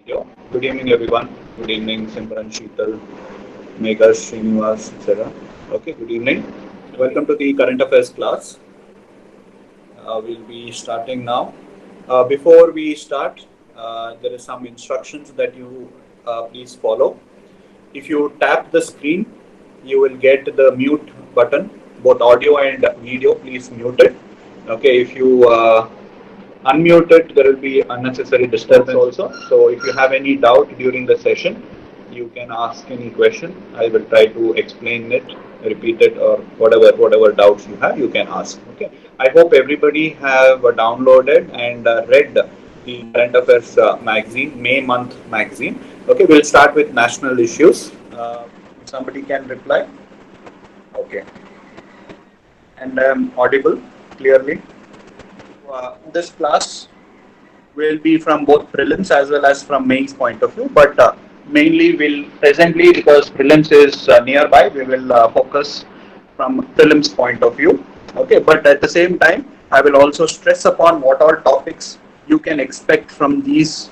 Yo, good evening everyone. Good evening Simran, Sheetal, Megha, Srinivas, etc. Okay, good evening. Welcome to the current affairs class. We'll be starting now. Before we start, there is some instructions that you please follow. If you tap the screen, you will get the mute button, both audio and video. Please mute it. Okay, if you unmute it, there will be unnecessary disturbance also. So if you have any doubt during the session, you can ask any question. I will try to explain it, repeat it, or whatever doubts you have, you can ask. Okay. I hope everybody have downloaded and read the current affairs magazine, May month magazine. Okay, we'll start with national issues. Somebody can reply. Okay, and audible clearly. This class will be from both prelims as well as from mains point of view, but mainly will presently, because prelims is nearby, we will focus from prelims point of view. Okay, but at the same time, I will also stress upon what all topics you can expect from these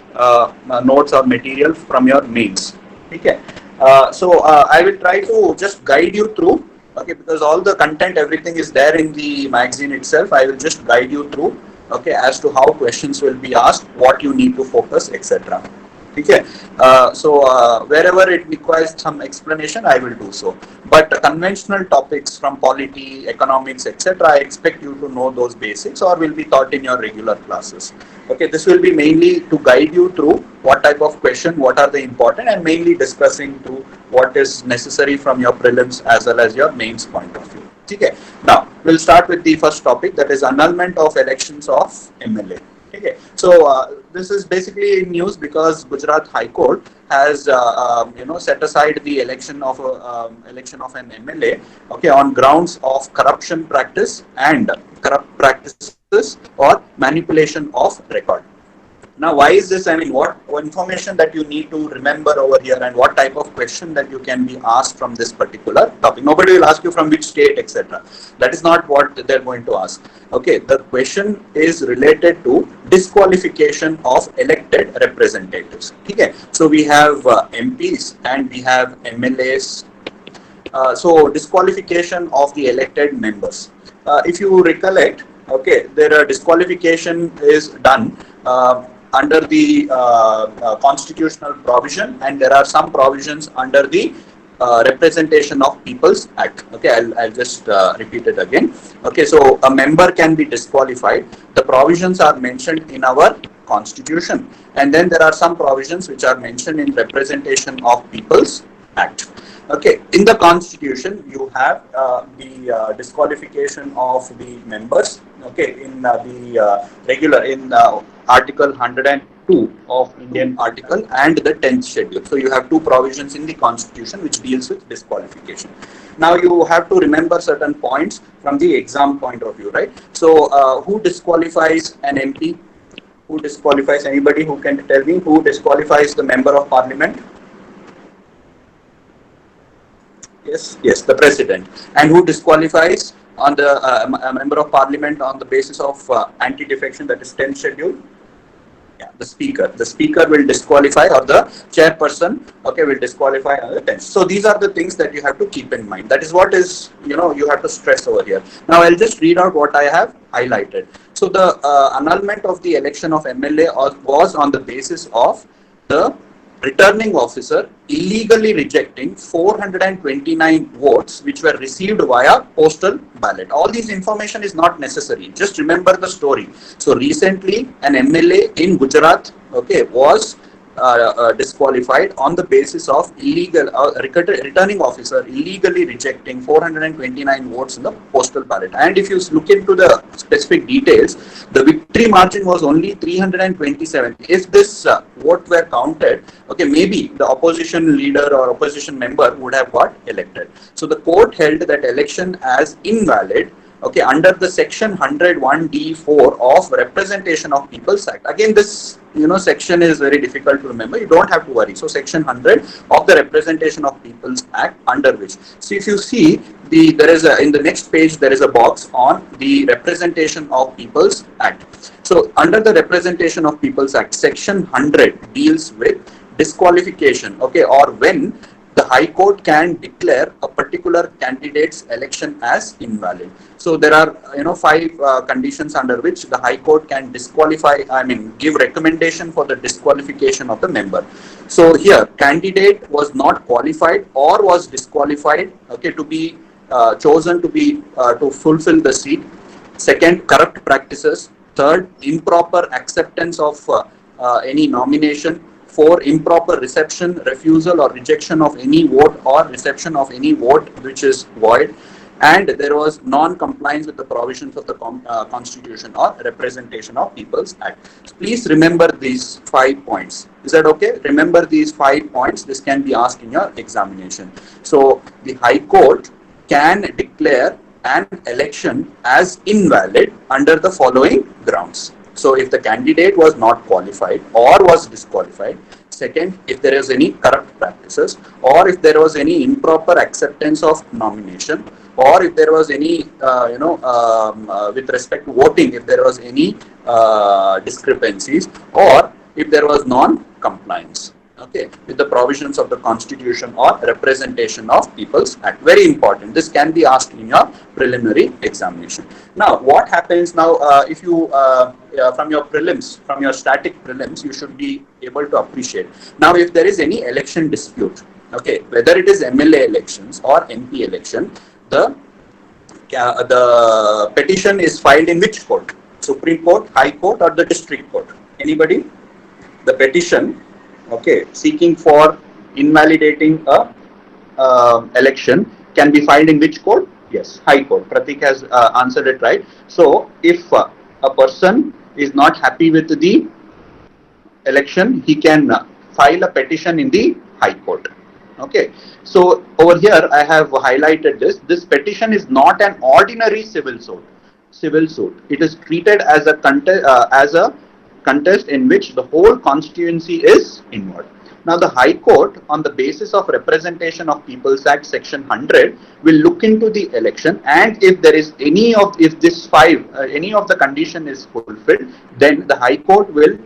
notes or material from your mains. Okay, I will try to just guide you through. Okay, because all the content, everything is there in the magazine itself. I will just guide you through, okay, as to how questions will be asked, what you need to focus, etc. Okay, wherever it requires some explanation, I will do so. But conventional topics from polity, economics, etc., I expect you to know those basics or will be taught in your regular classes. Okay, this will be mainly to guide you through what type of question, what are the important, and mainly discussing through what is necessary from your prelims as well as your mains point of view. Okay, now we'll start with the first topic, that is annulment of elections of MLA. Okay, so this is basically news because Gujarat High Court has set aside the election of an MLA, okay, on grounds of corruption practice and corrupt practices or manipulation of record. Now, why is this? I mean, what information that you need to remember over here, and what type of question that you can be asked from this particular topic? Nobody will ask you from which state, etc. That is not what they're going to ask. Okay, the question is related to disqualification of elected representatives. Okay, so we have MPs and we have MLAs. So disqualification of the elected members. If you recollect, okay, there disqualification is done under the constitutional provision, and there are some provisions under the Representation of People's Act. Okay, I'll just repeat it again. Okay, so a member can be disqualified. The provisions are mentioned in our constitution, and then there are some provisions which are mentioned in Representation of People's Act. Okay, in the constitution you have the disqualification of the members. Okay, in the regular in Article 102 of Indian Article and the 10th schedule. So you have two provisions in the constitution which deals with disqualification. Now you have to remember certain points from the exam point of view, right? So who disqualifies an MP? Who disqualifies? Anybody who can tell me who disqualifies the member of parliament? Yes, the president. And who disqualifies on the a member of parliament on the basis of anti-defection, that is 10th schedule? Yeah, the speaker. The speaker will disqualify, or the chairperson, okay, will disqualify on the 10th. So these are the things that you have to keep in mind. That is what is, you have to stress over here. Now I'll just read out what I have highlighted. So the annulment of the election of MLA was on the basis of the returning officer illegally rejecting 429 votes which were received via postal ballot. All these information is not necessary. Just remember the story. So recently an MLA in Gujarat, okay, was disqualified on the basis of illegal returning officer illegally rejecting 429 votes in the postal ballot. And if you look into the specific details, the victory margin was only 327. If this vote were counted, okay, maybe the opposition leader or opposition member would have got elected. So the court held that election as invalid, Okay, under the section 101D4 of Representation of People's Act. Again, this section is very difficult to remember. You don't have to worry. So section 100 of the Representation of People's Act, under which, so if you see there is in the next page there is a box on the Representation of People's Act. So under the Representation of People's Act, section 100 deals with disqualification, okay, or when the High Court can declare a particular candidate's election as invalid. So there are 5 conditions under which the High Court can give recommendation for the disqualification of the member. So here, candidate was not qualified or was disqualified, okay, to be chosen to fulfill the seat. Second, corrupt practices. Third, improper acceptance of any nomination. 4, improper reception, refusal or rejection of any vote or reception of any vote which is void. And there was non-compliance with the provisions of the Constitution or Representation of People's Act. So please remember these 5 points. Is that okay? Remember these 5 points. This can be asked in your examination. So the High Court can declare an election as invalid under the following grounds. So if the candidate was not qualified or was disqualified. Second, if there is any corrupt practices, or if there was any improper acceptance of nomination, or if there was any with respect to voting, if there was any discrepancies, or if there was non-compliance, okay, with the provisions of the Constitution or Representation of People's Act. Very important. This can be asked in your preliminary examination. Now, what happens now if you from your prelims, from your static prelims, you should be able to appreciate. Now, if there is any election dispute, okay, whether it is MLA elections or MP election, the petition is filed in which court? Supreme Court, High Court, or the District Court? Anybody? The petition, okay, seeking for invalidating a election can be filed in which court? Yes, High Court. Pratik has answered it right. So if a person is not happy with the election, he can file a petition in the High Court. Okay. So over here I have highlighted this. This petition is not an ordinary civil suit. It is treated as a contest in which the whole constituency is involved. Now the High Court, on the basis of Representation of People's Act section 100, will look into the election, and if there is any of the condition is fulfilled, then the High Court will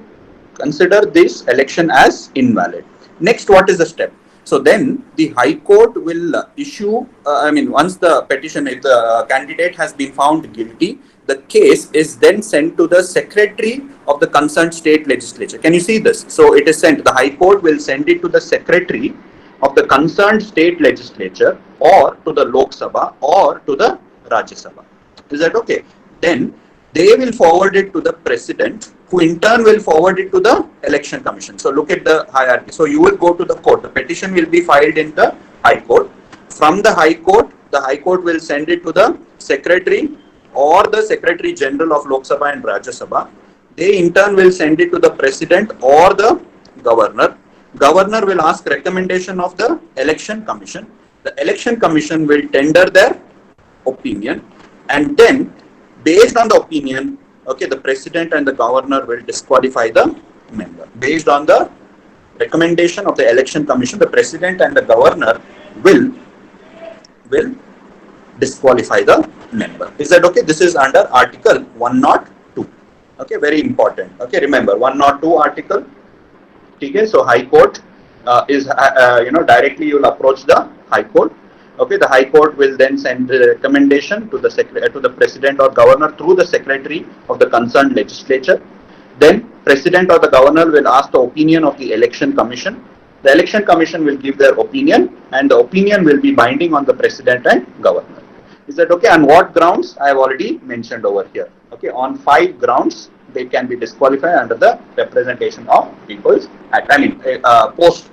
consider this election as invalid. Next, what is the step? So then the High Court will issue, once the petition, if the candidate has been found guilty, the case is then sent to the secretary of the concerned state legislature. Can you see this? So it is sent, the High Court will send it to the secretary of the concerned state legislature, or to the Lok Sabha, or to the Rajya Sabha. Is that okay? Then they will forward it to the president, who in turn will forward it to the election commission. So look at the hierarchy. So you will go to the court. The petition will be filed in the High Court. From the High Court will send it to the secretary or the Secretary General of Lok Sabha and Rajya Sabha. They in turn will send it to the president or the governor. Governor will ask recommendation of the election commission. The election commission will tender their opinion, and then based on the opinion, okay, the president and the governor will disqualify the member. Based on the recommendation of the election commission, the president and the governor will disqualify the member. Is that okay? This is under Article 102. Okay, very important. Okay, remember 102 article. Okay, so High Court is directly you will approach the High Court. Okay, the High Court will then send the recommendation to the president or governor through the secretary of the concerned legislature. Then president or the governor will ask the opinion of the election commission. The election commission will give their opinion, and the opinion will be binding on the president and governor. Is that okay? On what grounds? I have already mentioned over here. Okay, on 5 grounds they can be disqualified under the Representation of People's Act. Post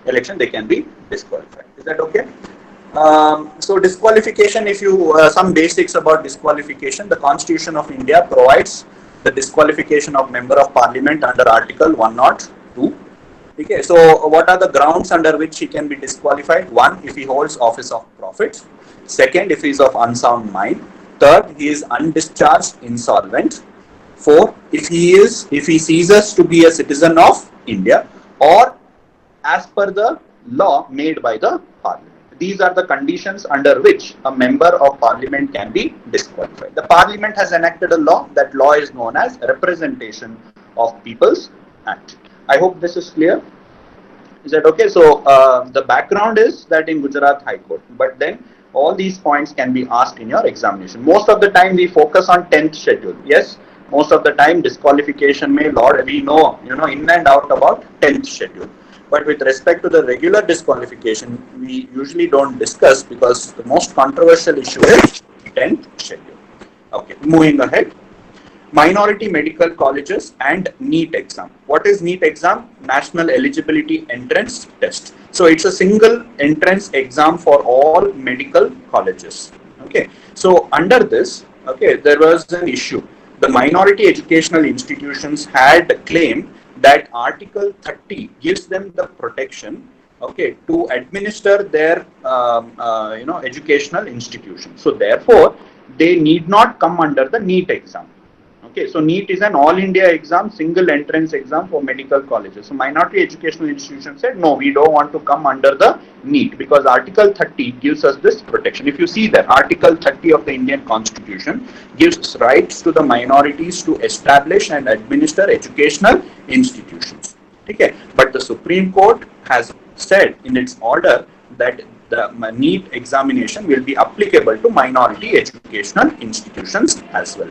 election they can be disqualified. Is that okay? So disqualification, if you some basics about disqualification, the Constitution of India provides the disqualification of member of parliament under Article 102. Okay, so what are the grounds under which he can be disqualified? 1, if he holds office of profit. Second, if he is of unsound mind. Third, he is undischarged, insolvent. Four, if he ceases to be a citizen of India, or as per the law made by the parliament. These are the conditions under which a member of parliament can be disqualified. The parliament has enacted a law. That law is known as Representation of People's Act. I hope this is clear. Is that okay? So the background is that in Gujarat High Court, but then all these points can be asked in your examination. Most of the time we focus on 10th schedule. Yes, most of the time disqualification may Lord, we know in and out about 10th schedule. But with respect to the regular disqualification, we usually don't discuss because the most controversial issue is 10th schedule. Okay, moving ahead. Minority medical colleges and NEET exam. What is NEET exam? National Eligibility Entrance Test. So it's a single entrance exam for all medical colleges. Okay. So under this, okay, there was an issue. The minority educational institutions had claimed that Article 30 gives them the protection, okay, to administer their educational institution. So therefore, they need not come under the NEET exam. Okay, so NEET is an all India exam, single entrance exam for medical colleges. So minority educational institutions said, no, we don't want to come under the NEET because Article 30 gives us this protection. If you see that Article 30 of the Indian Constitution gives rights to the minorities to establish and administer educational institutions. Okay, but the Supreme Court has said in its order that the NEET examination will be applicable to minority educational institutions as well.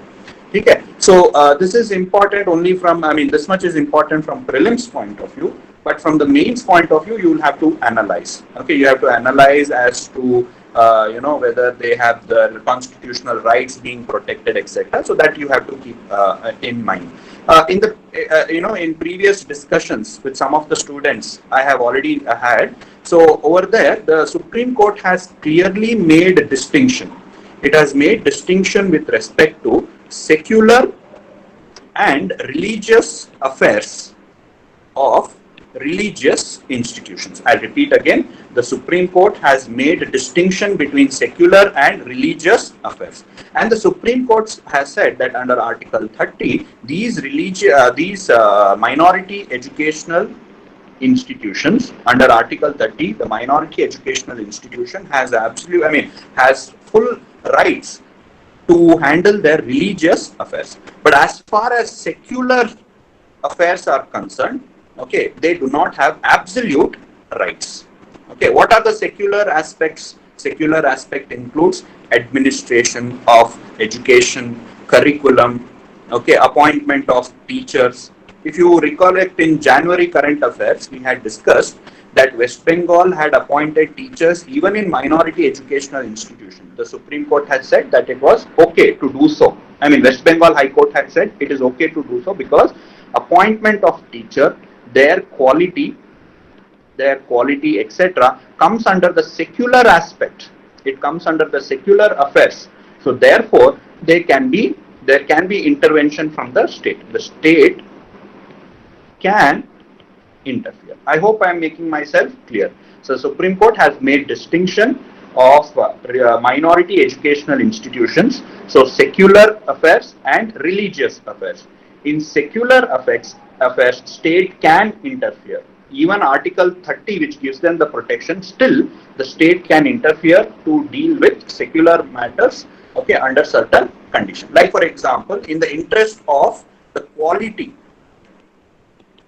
Okay, so this is important only from, this much is important from prelims point of view, but from the mains point of view, you will have to analyze. Okay, you have to analyze as to, whether they have the constitutional rights being protected, etc. So that you have to keep in mind. In previous discussions with some of the students I have already had, so over there, the Supreme Court has clearly made a distinction. It has made distinction with respect to secular and religious affairs of religious institutions. I'll repeat again, the Supreme Court has made a distinction between secular and religious affairs. And the Supreme Court has said that under Article 30, these minority educational institutions, under Article 30, the minority educational institution has has full rights to handle their religious affairs. But as far as secular affairs are concerned, okay, they do not have absolute rights. Okay, what are the secular aspects? Secular aspect includes administration of education, curriculum, okay, appointment of teachers. If you recollect in January current affairs, we had discussed that West Bengal had appointed teachers even in minority educational institutions. The Supreme Court had said that it was okay to do so. West Bengal High Court had said it is okay to do so because appointment of teacher, their quality, etc. comes under the secular aspect. It comes under the secular affairs. So therefore, there can be intervention from the state. The state can interfere. I hope I am making myself clear. So Supreme Court has made distinction of minority educational institutions, so secular affairs and religious affairs. In secular affairs, state can interfere. Even Article 30, which gives them the protection, still the state can interfere to deal with secular matters, okay, under certain conditions. Like for example, in the interest of the quality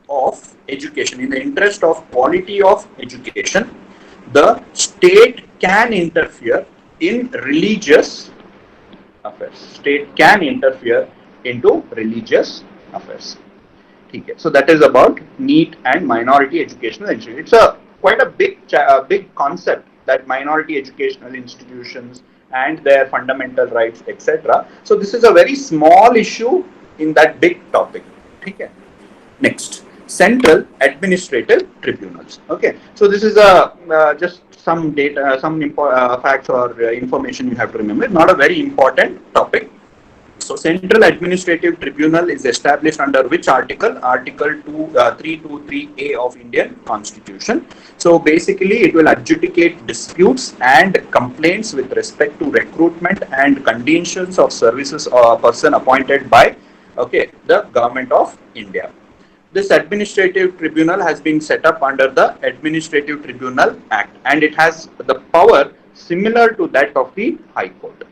of education, in the interest of quality of education, the state can interfere in religious affairs. State can interfere into religious affairs. Okay. So that is about NEET and minority educational institutions. It's quite a big concept, that minority educational institutions and their fundamental rights, etc. So this is a very small issue in that big topic. Okay. Next, central administrative tribunals. Okay, so this is just some data, some facts or information you have to remember. Not a very important topic. So Central Administrative Tribunal is established under which article? Article 323A of Indian Constitution. So basically it will adjudicate disputes and complaints with respect to recruitment and conditions of services or a person appointed by the government of India. This administrative tribunal has been set up under the Administrative Tribunal Act, and it has the power similar to that of the High Court.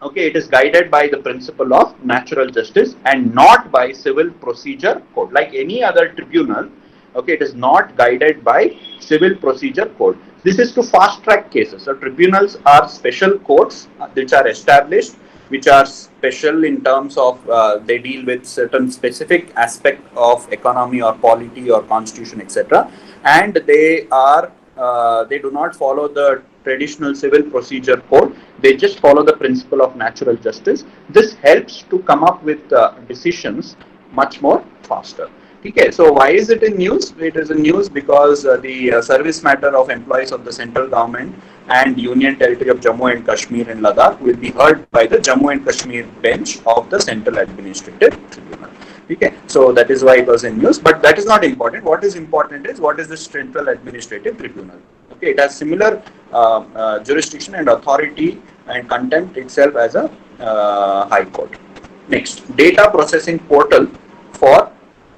Okay, it is guided by the principle of natural justice and not by civil procedure code. Like any other tribunal, okay, it is not guided by civil procedure code. This is to fast track cases. So tribunals are special courts which are established, which are special in terms of they deal with certain specific aspect of economy or polity or constitution, etc. And they are they do not follow the traditional civil procedure code. They just follow the principle of natural justice. This helps to come up with decisions much more faster. Okay, so why is it in news? It is in news because the service matter of employees of the central government and Union Territory of Jammu and Kashmir and Ladakh will be heard by the Jammu and Kashmir bench of the Central Administrative Tribunal. Okay, so that is why it was in news, but that is not important. What is important is what is the Central Administrative Tribunal. Okay, it has similar jurisdiction and authority and contempt itself as a High Court. Next, data processing portal for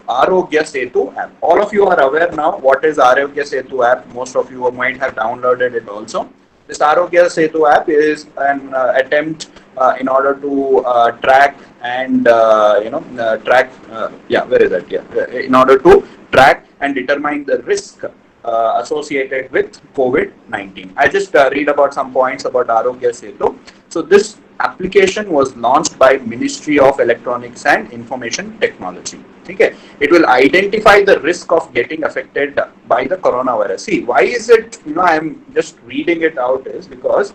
Arogya Setu app. All of you are aware now what is Arogya Setu app. Most of you might have downloaded it also. This Arogya Setu app is an attempt in order to track and in order to track and determine the risk associated with COVID-19. I just read about some points about Arogya Setu. So this application was launched by Ministry of Electronics and Information Technology. Okay, it will identify the risk of getting affected by the coronavirus. See, why is it? I am just reading it out is because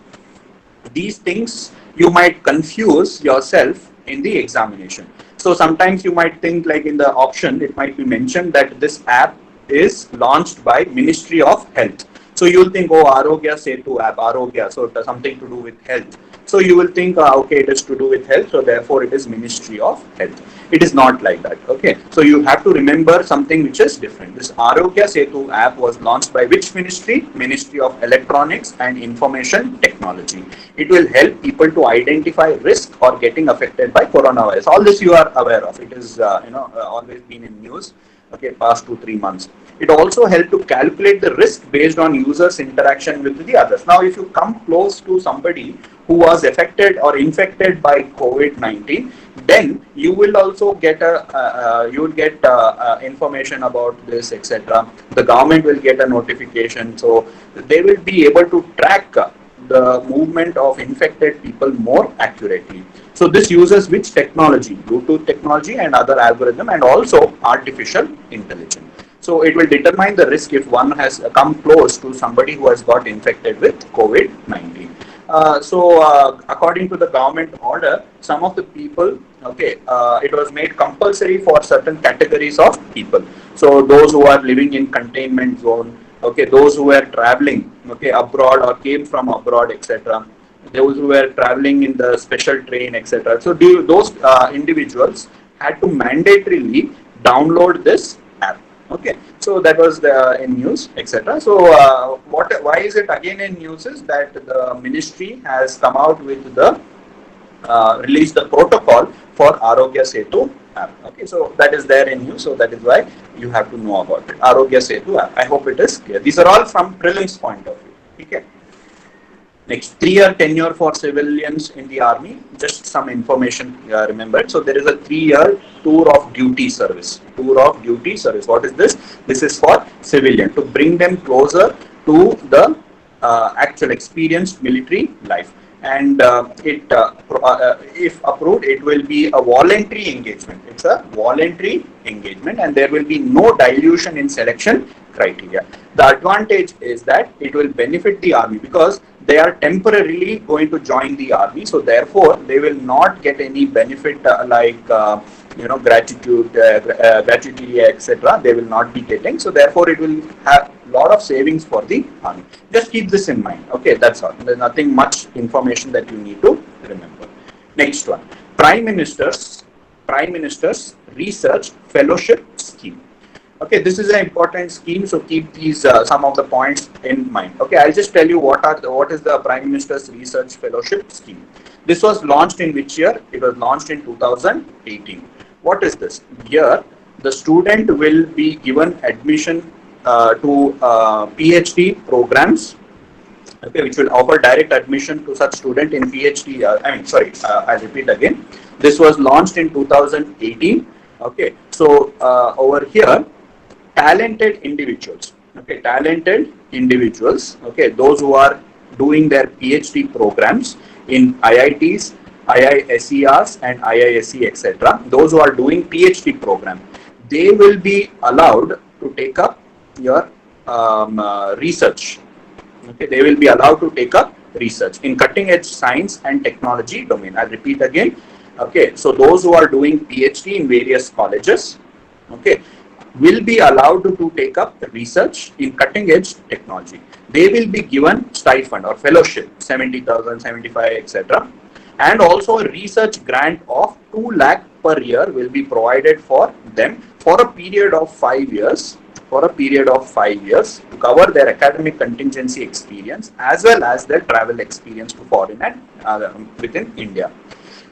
these things you might confuse yourself in the examination. So sometimes you might think like in the option it might be mentioned that this app is launched by Ministry of Health. So you will think, oh, Arogya Setu app, Arogya, so it has something to do with health. So you will think, okay, it is to do with health, so therefore it is Ministry of Health. It is not like that. Okay, so you have to remember something which is different. This Arogya Setu app was launched by which ministry? Ministry of Electronics and Information Technology. It will help people to identify risk or getting affected by coronavirus. All this you are aware of. It is always been in news. Okay, past 2-3 months. It also helped to calculate the risk based on users' interaction with the others. Now, if you come close to somebody who was affected or infected by COVID-19, then you will also get information about this, etc. The government will get a notification, so they will be able to track the movement of infected people more accurately. So this uses which technology? Bluetooth technology and other algorithm and also artificial intelligence. So it will determine the risk if one has come close to somebody who has got infected with COVID-19. According to the government order, some of the people, it was made compulsory for certain categories of people. So those who are living in containment zone, those who were traveling, abroad or came from abroad, etc. Those who were traveling in the special train, etc. So those individuals had to mandatorily download this app. Okay, so that was in news, etc. So why is it again in news is that the ministry has come out with the released the protocol for Arogya Setu app. Okay, so that is there in news. So that is why you have to know about it. Arogya Setu app. I hope it is clear. These are all from prelims point of view. Okay. Next, 3-year tenure for civilians in the army. Just some information remembered. So there is a 3-year tour of duty service. Tour of duty service. What is this? This is for civilian to bring them closer to the actual experienced military life. And if approved, it will be a voluntary engagement. It's a voluntary engagement, and there will be no dilution in selection criteria. The advantage is that it will benefit the army because they are temporarily going to join the army, so therefore they will not get any benefit like gratuity, etc. They will not be getting, so therefore it will have a lot of savings for the army. Just keep this in mind. Okay, that's all. There's nothing much information that you need to remember. Next one, Prime Minister's Research Fellowship Scheme. Okay, this is an important scheme, so keep these some of the points in mind. Okay, I'll just tell you what is the Prime Minister's Research Fellowship Scheme. This was launched in which year? It was launched in 2018. What is this? Here, the student will be given admission to PhD programs, okay, which will offer direct admission to such student in PhD. I'll repeat again. This was launched in 2018. Okay, so over here, talented individuals. Okay, Okay, those who are doing their PhD programs in IITs, IISERs, and IISc, etc. Those who are doing PhD program, they will be allowed to take up your research. Okay, they will be allowed to take up research in cutting edge science and technology domain. I'll repeat again. Okay, so those who are doing PhD in various colleges, okay, will be allowed to take up research in cutting edge technology. They will be given stipend or fellowship, 70,000, 75, etc. And also a research grant of 2 lakh per year will be provided for them for a period of 5 years. To cover their academic contingency experience as well as their travel experience to foreign and within India.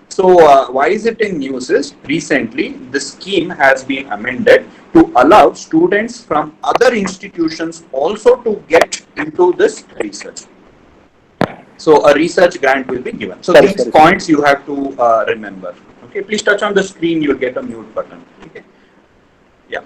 So why is it in news is recently the scheme has been amended to allow students from other institutions also to get into this research. So a research grant will be given. So these points you have to remember. Okay, please touch on the screen, you'll get a mute button. Okay. Yeah.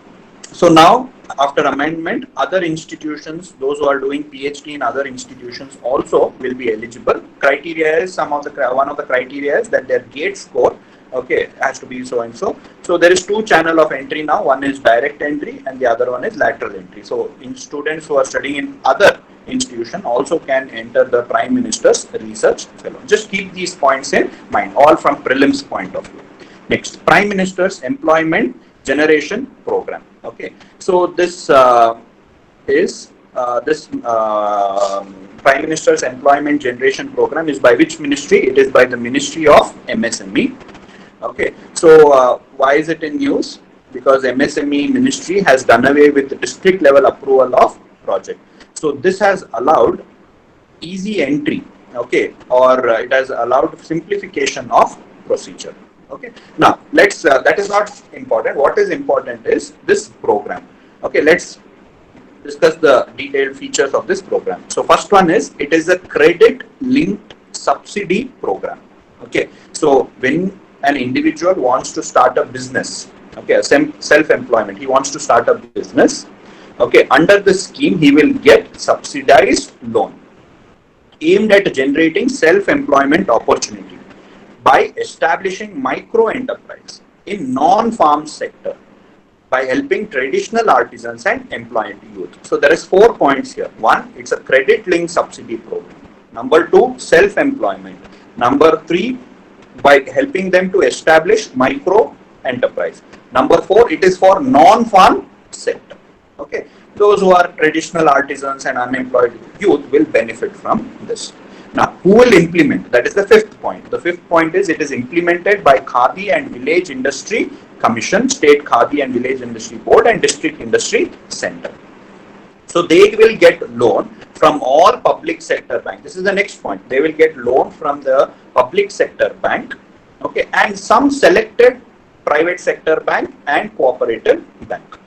So now, after amendment, other institutions, those who are doing PhD in other institutions also will be eligible. Criteria is one of the criteria is that their GATE score, okay, has to be so and so. So there is 2 channel of entry now. One is direct entry and the other one is lateral entry. So in students who are studying in other institution also can enter the Prime Minister's Research Fellow. Just keep these points in mind, all from prelims point of view. Next, Prime Minister's Employment Generation Program. Okay, so this is Prime Minister's Employment Generation Program is by which ministry? It is by the Ministry of MSME. Okay, so why is it in news? Because MSME ministry has done away with the district level approval of project. So this has allowed easy entry, okay, or it has allowed simplification of procedure. Okay, now let's that is not important. What is important is this program. Okay, let's discuss the detailed features of this program. So first one is it is a credit linked subsidy program. Okay, so when an individual wants to start a business, okay, self-employment, he wants to start a business, okay, under this scheme he will get subsidized loan aimed at generating self-employment opportunity by establishing micro enterprise in non-farm sector by helping traditional artisans and employed youth. So there is 4 points here. 1, it's a credit linked subsidy program. Number 2, self-employment. Number 3, by helping them to establish micro enterprise. Number 4, it is for non-farm sector. Okay, those who are traditional artisans and unemployed youth will benefit from this. Now, who will implement? That is the 5th point. The 5th point is it is implemented by Khadi and Village Industry Commission, State Khadi and Village Industry Board and District Industry Center. So they will get loan from all public sector banks. This is the next point. They will get loan from the public sector bank, okay, and some selected private sector bank and cooperative bank.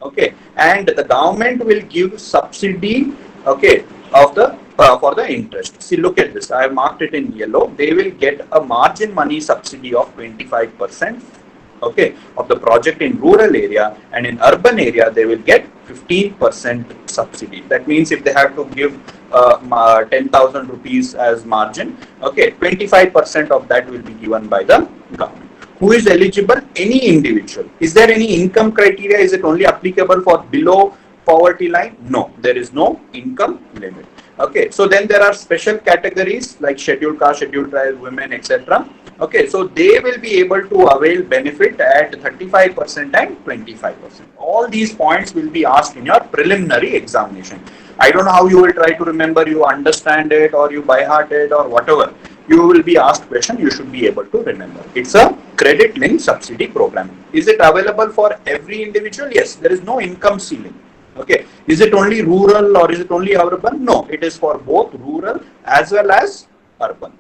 Okay, and the government will give subsidy, okay, of the for the interest. See, look at this. I have marked it in yellow. They will get a margin money subsidy of 25%, okay, of the project in rural area, and in urban area they will get 15% subsidy. That means if they have to give 10,000 rupees as margin, okay, 25% of that will be given by the government. Who is eligible? Any individual. Is there any income criteria? Is it only applicable for below poverty line? No, there is no income limit. Okay, so then there are special categories like scheduled caste, scheduled tribe, women, etc. Okay, so they will be able to avail benefit at 35% and 25%. All these points will be asked in your preliminary examination. I don't know how you will try to remember, you understand it or you by heart it or whatever. you will be asked question, you should be able to remember. It's a credit linked subsidy program. Is it available for every individual? Yes, there is no income ceiling. Okay, is it only rural or is it only urban? No, it is for both rural as well as urban.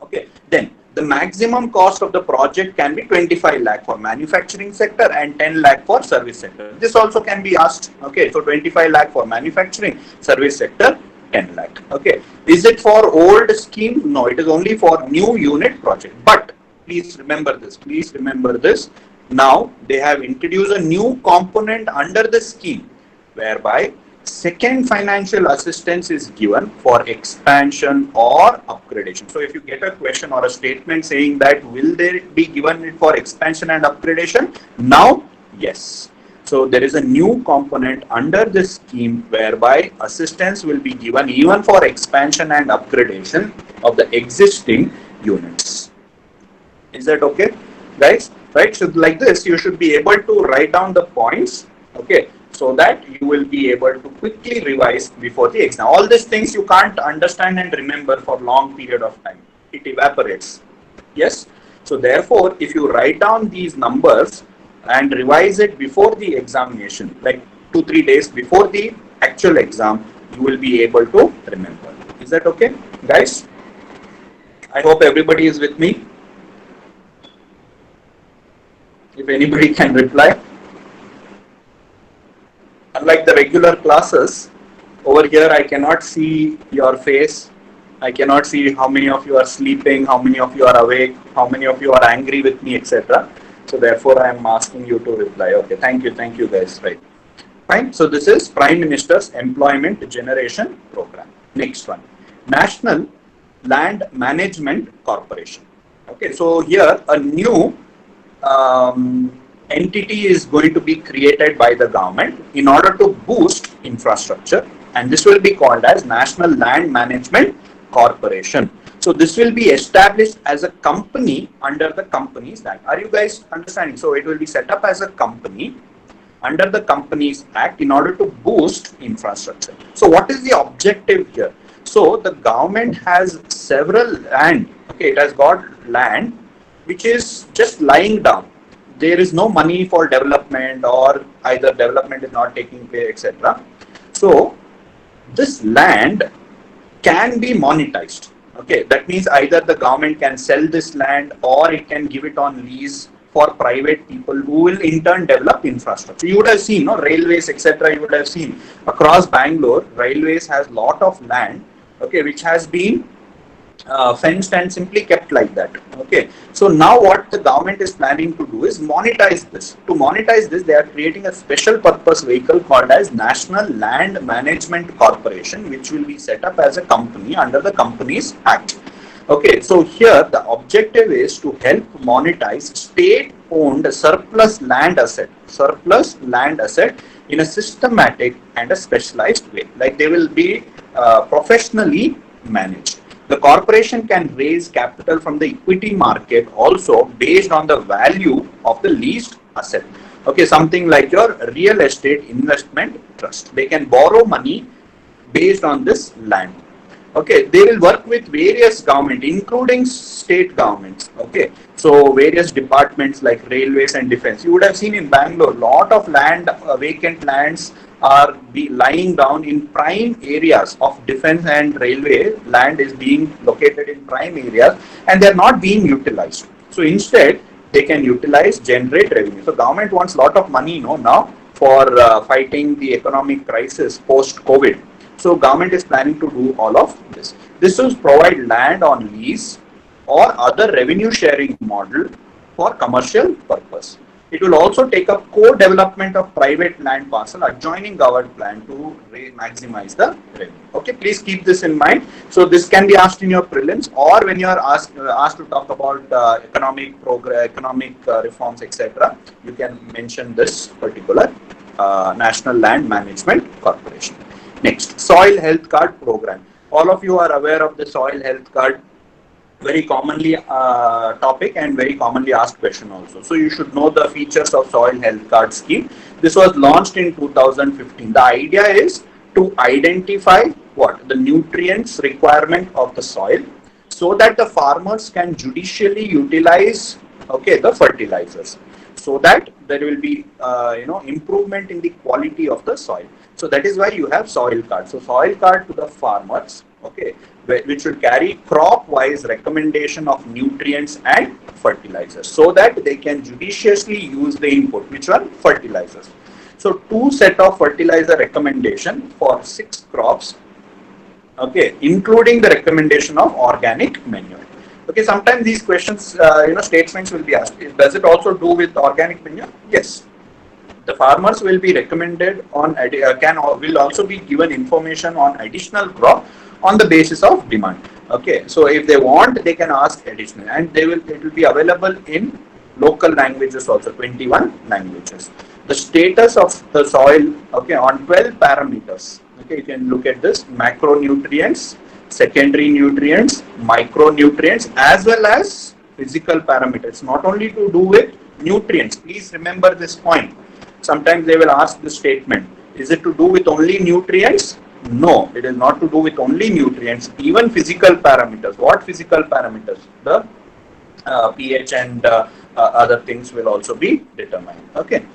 Okay, then the maximum cost of the project can be 25 lakh for manufacturing sector and 10 lakh for service sector. This also can be asked. Okay, so 25 lakh for manufacturing, service sector 10 lakh. Okay, is it for old scheme? No, it is only for new unit project. But please remember this. Please remember this. Now they have introduced a new component under the scheme whereby second financial assistance is given for expansion or upgradation. So if you get a question or a statement saying that will there be given it for expansion and upgradation? Now, yes. So there is a new component under this scheme whereby assistance will be given even for expansion and upgradation of the existing units. Is that okay, guys? Right? So like this, you should be able to write down the points. Okay, so that you will be able to quickly revise before the exam. All these things you can't understand and remember for long period of time. It evaporates. Yes. So therefore, if you write down these numbers and revise it before the examination, like 2-3 days before the actual exam, you will be able to remember. Is that okay, guys? I hope everybody is with me. If anybody can reply. Unlike the regular classes, over here I cannot see your face. I cannot see how many of you are sleeping, how many of you are awake, how many of you are angry with me, etc. So therefore I am asking you to reply. Okay, thank you guys. Right. Fine. So this is Prime Minister's Employment Generation Program. Next one, National Land Management Corporation. Okay, so here a new entity is going to be created by the government in order to boost infrastructure, and this will be called as National Land Management Corporation. So this will be established as a company under the Companies Act. Are you guys understanding? So it will be set up as a company under the Companies Act in order to boost infrastructure. So what is the objective here? So the government has several land. Okay, it has got land which is just lying down. There is no money for development, or either development is not taking place, etc. So this land can be monetized. Okay, that means either the government can sell this land or it can give it on lease for private people who will in turn develop infrastructure. You would have seen, no, railways, etc. You would have seen across Bangalore, railways has lot of land, okay, which has been fenced and simply kept like that. Okay, so now what the government is planning to do is monetize this. To monetize this, they are creating a special purpose vehicle called as National Land Management Corporation, which will be set up as a company under the Companies Act. Okay, so here the objective is to help monetize state-owned surplus land asset in a systematic and a specialized way. Like they will be professionally managed. The corporation can raise capital from the equity market also based on the value of the leased asset. Okay, something like your real estate investment trust. They can borrow money based on this land. Okay, they will work with various government, including state governments. Okay, so various departments like railways and defense. You would have seen in Bangalore, lot of land, vacant lands are lying down in prime areas of defense, and railway land is being located in prime areas and they are not being utilized. So instead, they can utilize, generate revenue. So government wants a lot of money, now for fighting the economic crisis post-COVID. So government is planning to do all of this. This will provide land on lease or other revenue sharing model for commercial purpose. It will also take up co-development of private land parcel adjoining government land to maximize the revenue. Okay, please keep this in mind. So this can be asked in your prelims, or when you are asked to talk about economic progress, economic reforms, etc. You can mention this particular National Land Management Corporation. Next, Soil Health Card Program. All of you are aware of the Soil Health Card. Very commonly topic and very commonly asked question also. So you should know the features of Soil Health Card Scheme. This was launched in 2015. The idea is to identify what? The nutrients requirement of the soil. so that the farmers can judicially utilize, okay, the fertilizers, so that there will be improvement in the quality of the soil. So that is why you have soil card. So soil card to the farmers, okay, which will carry crop wise recommendation of nutrients and fertilizers, so that they can judiciously use the input, which are fertilizers. So 2 set of fertilizer recommendation for 6 crops, okay, including the recommendation of organic manure. Okay, sometimes these questions, statements will be asked. Does it also do with organic manure? Yes. The farmers will be recommended on will also be given information on additional crop on the basis of demand. Okay, so if they want, they can ask additional, and it will be available in local languages also, 21 languages. The status of the soil, okay, on 12 parameters. Okay, you can look at this: macronutrients, secondary nutrients, micronutrients, as well as physical parameters. Not only to do with nutrients. Please remember this point. Sometimes they will ask this statement: is it to do with only nutrients? No, it is not to do with only nutrients. Even physical parameters. What physical parameters? The pH and other things will also be determined. Okay.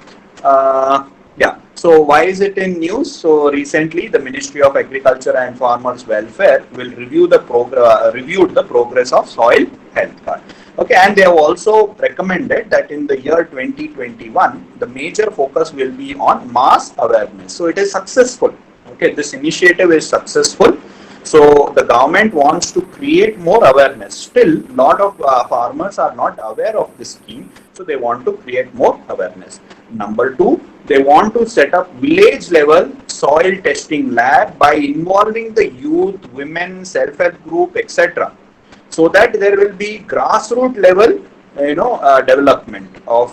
Yeah. So why is it in news? So recently, the Ministry of Agriculture and Farmers Welfare will reviewed the progress of soil health card. Okay, and they have also recommended that in the year 2021, the major focus will be on mass awareness. So it is successful. Okay, this initiative is successful. So the government wants to create more awareness. Still, a lot of farmers are not aware of this scheme. So they want to create more awareness. Number 2, they want to set up village level soil testing lab by involving the youth, women, self-help group, etc. So that there will be grassroots level, development of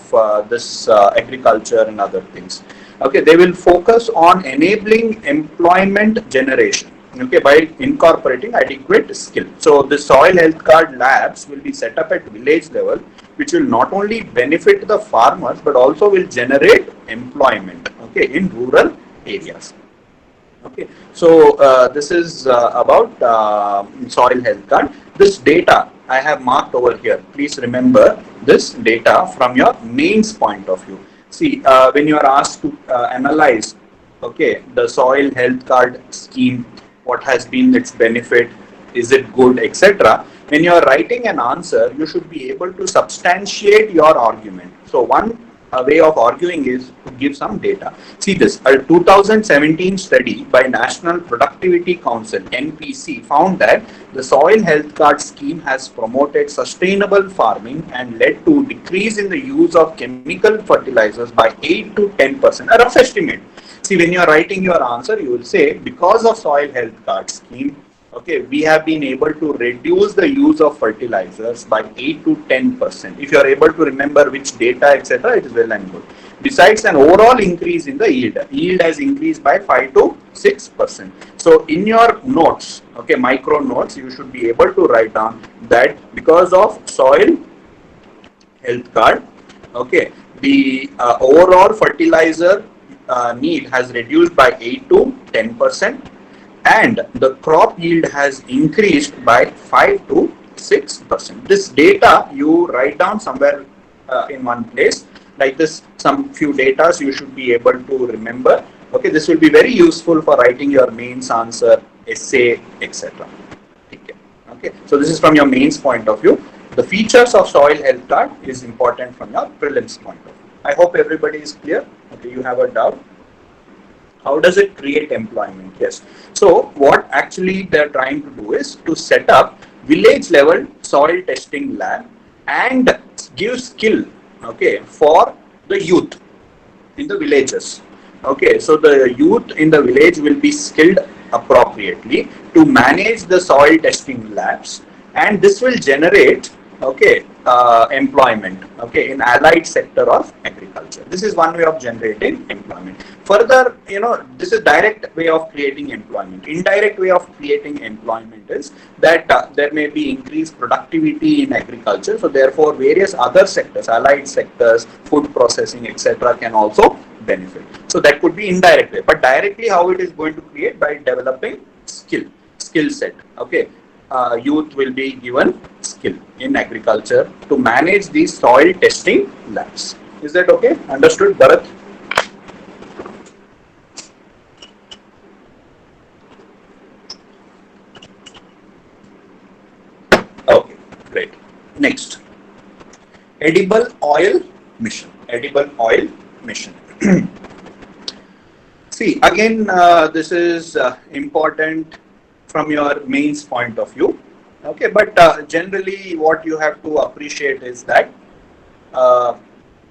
this agriculture and other things. Okay, they will focus on enabling employment generation. Okay, by incorporating adequate skill. So the soil health card labs will be set up at village level, which will not only benefit the farmers but also will generate employment, okay, in rural areas. Okay, so this is about soil health card. This data I have marked over here. Please remember this data from your mains point of view. See, when you are asked to analyze, okay, the soil health card scheme, what has been its benefit, is it good, etc. When you are writing an answer, you should be able to substantiate your argument. So one way of arguing is to give some data. See this, a 2017 study by National Productivity Council, NPC, found that the soil health card scheme has promoted sustainable farming and led to decrease in the use of chemical fertilizers by 8 to 10%, a rough estimate. See, when you are writing your answer, you will say, because of soil health card scheme, okay, we have been able to reduce the use of fertilizers by 8 to 10%. If you are able to remember which data, etc., it is well and good. Besides an overall increase in the yield has increased by 5 to 6%. So in your notes, okay, micro notes, you should be able to write down that because of soil health card, okay, the overall fertilizer need has reduced by 8 to 10%, and the crop yield has increased by 5 to 6%. This data you write down somewhere in one place like this. Some few data you should be able to remember. Okay, this will be very useful for writing your mains answer, essay, etc. Okay, so this is from your mains point of view. The features of soil health card is important from your prelims point of view. I hope everybody is clear. Okay, you have a doubt? How does it create employment? Yes. So what actually they're trying to do is to set up village level soil testing lab and give skill, okay, for the youth in the villages. Okay, so the youth in the village will be skilled appropriately to manage the soil testing labs, and this will generate, okay, employment, okay, in allied sector of agriculture. This is one way of generating employment. Further, this is direct way of creating employment. Indirect way of creating employment is that there may be increased productivity in agriculture. So therefore, various other sectors, allied sectors, food processing, etc., can also benefit. So that could be indirect way. But directly, how it is going to create? By developing skill set. Okay. youth will be given skill in agriculture to manage these soil testing labs. Is that okay? Understood, Bharat? Okay, great. Next, edible oil mission. Edible oil mission. See, again, this is important from your mains point of view. Okay, but generally, what you have to appreciate is that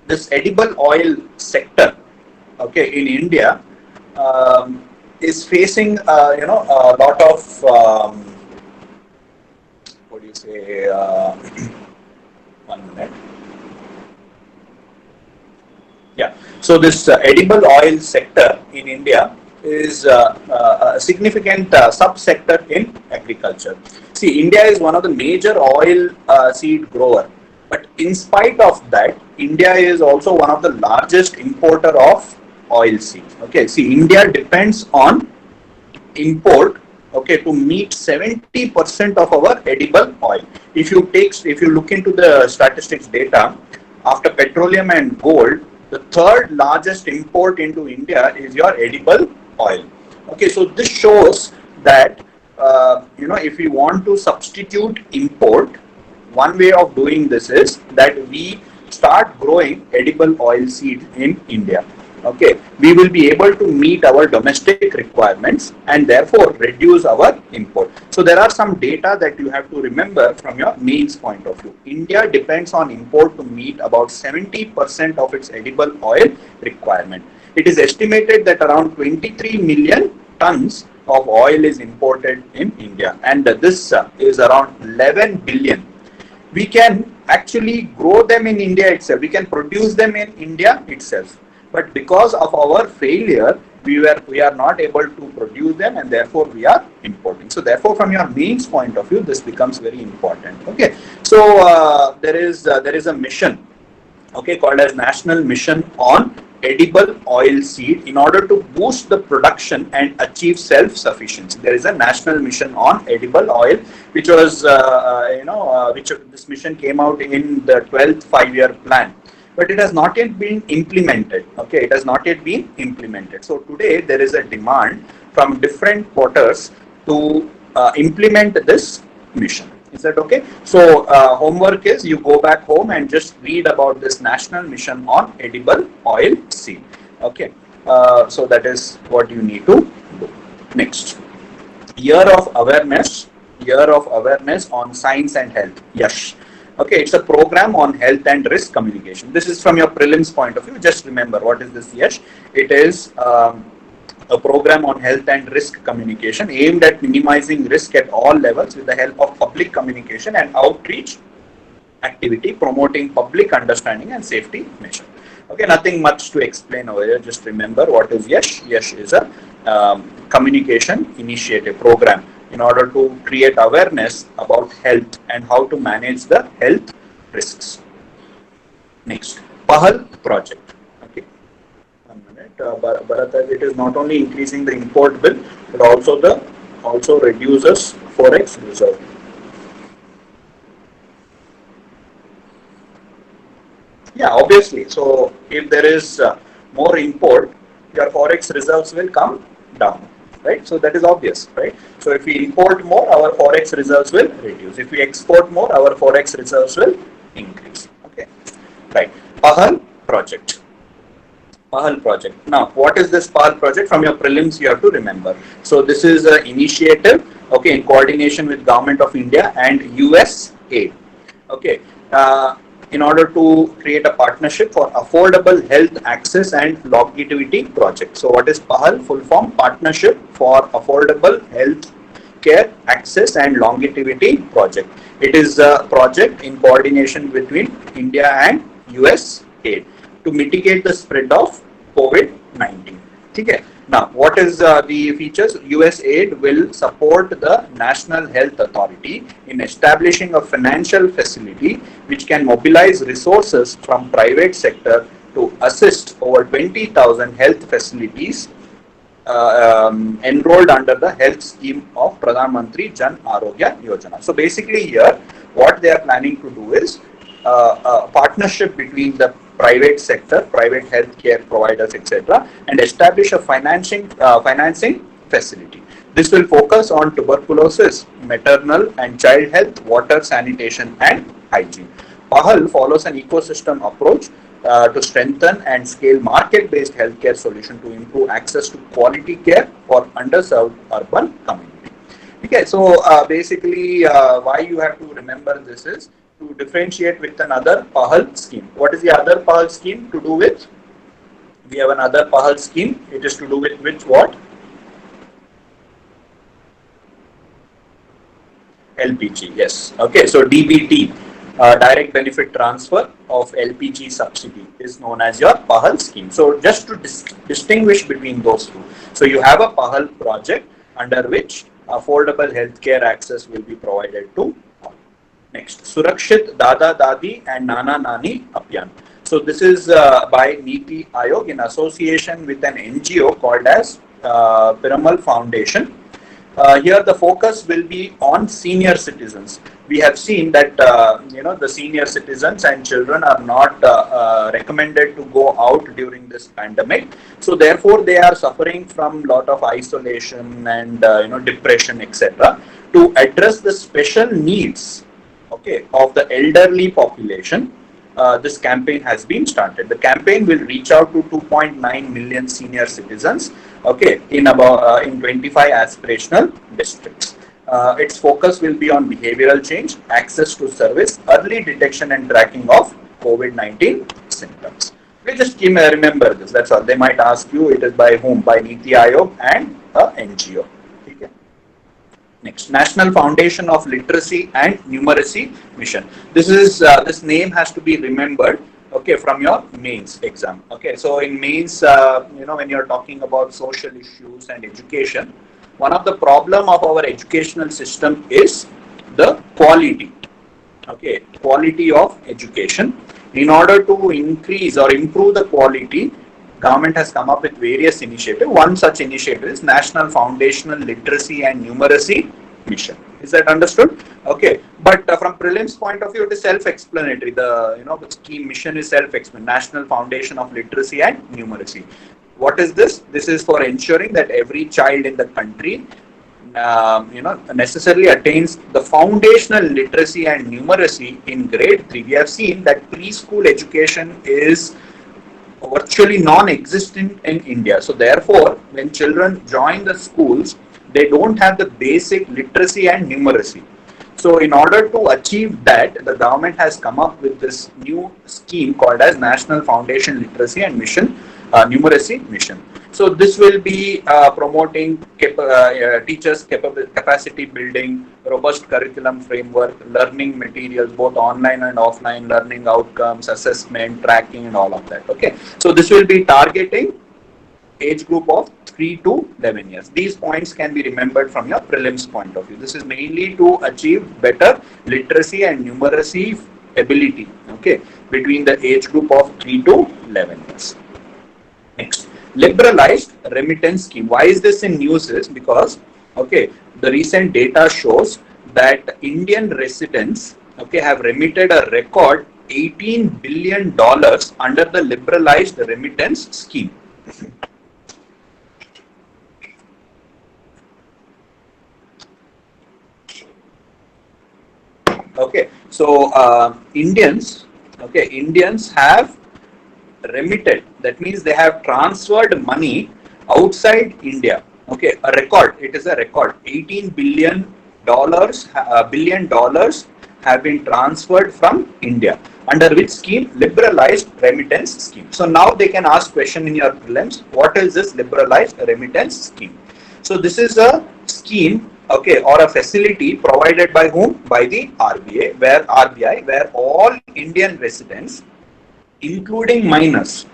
this edible oil sector, okay, in India, is facing, a lot of what do you say? 1 minute. Yeah. So this edible oil sector in India is a significant subsector in agriculture. See, India is one of the major oil seed grower, but in spite of that, India is also one of the largest importer of oil seed. Okay. See, India depends on import, okay, to meet 70% of our edible oil. If you look into the statistics data, after petroleum and gold, the third largest import into India is your edible oil. Okay, so this shows that if we want to substitute import, one way of doing this is that we start growing edible oil seed in India. Okay, we will be able to meet our domestic requirements and therefore reduce our import. So there are some data that you have to remember from your mains point of view. India depends on import to meet about 70% of its edible oil requirement. It is estimated that around 23 million tons of oil is imported in India, and this is around 11 billion. We can actually grow them in India itself. We can produce them in India itself. But because of our failure, we are not able to produce them, and therefore we are importing. So therefore, from your mains point of view, this becomes very important. Okay, so there is a mission, okay, called as National Mission on Edible Oil Seed in order to boost the production and achieve self-sufficiency. There is a National Mission on Edible Oil, which was which this mission came out in the 12th five-year plan. But it has not yet been implemented. Okay, it has not yet been implemented. So today there is a demand from different quarters to implement this mission. Is that okay? So homework is you go back home and just read about this National Mission on Edible Oil Seed. Okay, so that is what you need to do. Next, Year of Awareness on Science and Health. Yash. Okay, it's a program on health and risk communication. This is from your prelims point of view. Just remember, what is this Yash? It is a program on health and risk communication aimed at minimizing risk at all levels with the help of public communication and outreach activity, promoting public understanding and safety measure. Okay, nothing much to explain over here. Just remember what is Yash. Yash is a communication initiative program in order to create awareness about health and how to manage the health risks. Next, Pahal project. Okay, 1 minute. Bharat, it is not only increasing the import bill, but also reduces forex reserve. Yeah, obviously. So if there is more import, your forex reserves will come down. Right, so that is obvious, right? So if we import more, our forex reserves will reduce. If we export more, our forex reserves will increase. Okay, right. Pahal project. Pahal project. Now, what is this Pahal project? From your prelims, you have to remember. So this is an initiative, okay, in coordination with Government of India and USAID. Okay. In order to create a partnership for affordable health access and longevity project. So what is PAHAL? Full form, Partnership for Affordable Health Care Access and Longevity Project. It is a project in coordination between India and USAID to mitigate the spread of COVID-19. Okay. Now, what is the features? USAID will support the National Health Authority in establishing a financial facility which can mobilize resources from private sector to assist over 20,000 health facilities enrolled under the health scheme of Pradhan Mantri Jan Arogya Yojana. So basically here, what they are planning to do is a partnership between the private sector, private healthcare providers, etc., and establish a financing facility. This will focus on tuberculosis, maternal and child health, water, sanitation, and hygiene. PAHAL follows an ecosystem approach to strengthen and scale market-based healthcare solution to improve access to quality care for underserved urban community. Okay, so basically, why you have to remember this is to differentiate with another PAHAL scheme. What is the other PAHAL scheme to do with? We have another PAHAL scheme. It is to do with which what? LPG. Yes. Okay. So DBT. Direct benefit transfer of LPG subsidy is known as your PAHAL scheme. So just to distinguish between those two. So you have a PAHAL project under which affordable healthcare access will be provided to all. Next, Surakshit Dada Dadi and Nana Nani Abhiyan. So this is by Niti Aayog in association with an NGO called as Piramal Foundation. Here the focus will be on senior citizens. We have seen that the senior citizens and children are not recommended to go out during this pandemic. So therefore they are suffering from lot of isolation and depression, etc. To address the special needs, okay, of the elderly population, this campaign has been started. The campaign will reach out to 2.9 million senior citizens, okay, in 25 aspirational districts. Its focus will be on behavioral change, access to service, early detection and tracking of COVID-19 symptoms. Okay, just remember this. That's all. They might ask you, it is by whom? By Niti Aayog and a NGO. Okay. Next, National Foundation of Literacy and Numeracy Mission. This name has to be remembered, okay, from your mains exam. Okay, so in mains, when you're talking about social issues and education, one of the problem of our educational system is the quality. Okay, quality of education. In order to increase or improve the quality, government has come up with various initiatives. One such initiative is National Foundational Literacy and Numeracy Mission. Is that understood? Okay, but from prelims point of view, it is self-explanatory. The scheme mission is self-explanatory. National Foundation of Literacy and Numeracy. What is this? This is for ensuring that every child in the country, necessarily attains the foundational literacy and numeracy in grade 3. We have seen that preschool education is virtually non-existent in India. So therefore, when children join the schools, they don't have the basic literacy and numeracy. So in order to achieve that, the government has come up with this new scheme called as National Foundation Literacy and Numeracy Mission. So this will be promoting teachers' capacity building, robust curriculum framework, learning materials, both online and offline, learning outcomes, assessment, tracking, and all of that. Okay. So this will be targeting age group of 3 to 11 years. These points can be remembered from your prelims point of view. This is mainly to achieve better literacy and numeracy ability, okay, between the age group of 3 to 11 years. Next, liberalized remittance scheme. Why is this in news? Is because, okay, the recent data shows that Indian residents, okay, have remitted a record $18 billion under the liberalized remittance scheme. Okay, so Indians have remitted. That means they have transferred money outside India. Okay, a record. It is a record. $18 billion have been transferred from India. Under which scheme? Liberalized remittance scheme. So now they can ask question in your prelims. What is this liberalized remittance scheme? So this is a scheme, okay, or a facility provided by whom? By the RBI, where all Indian residents, including minors,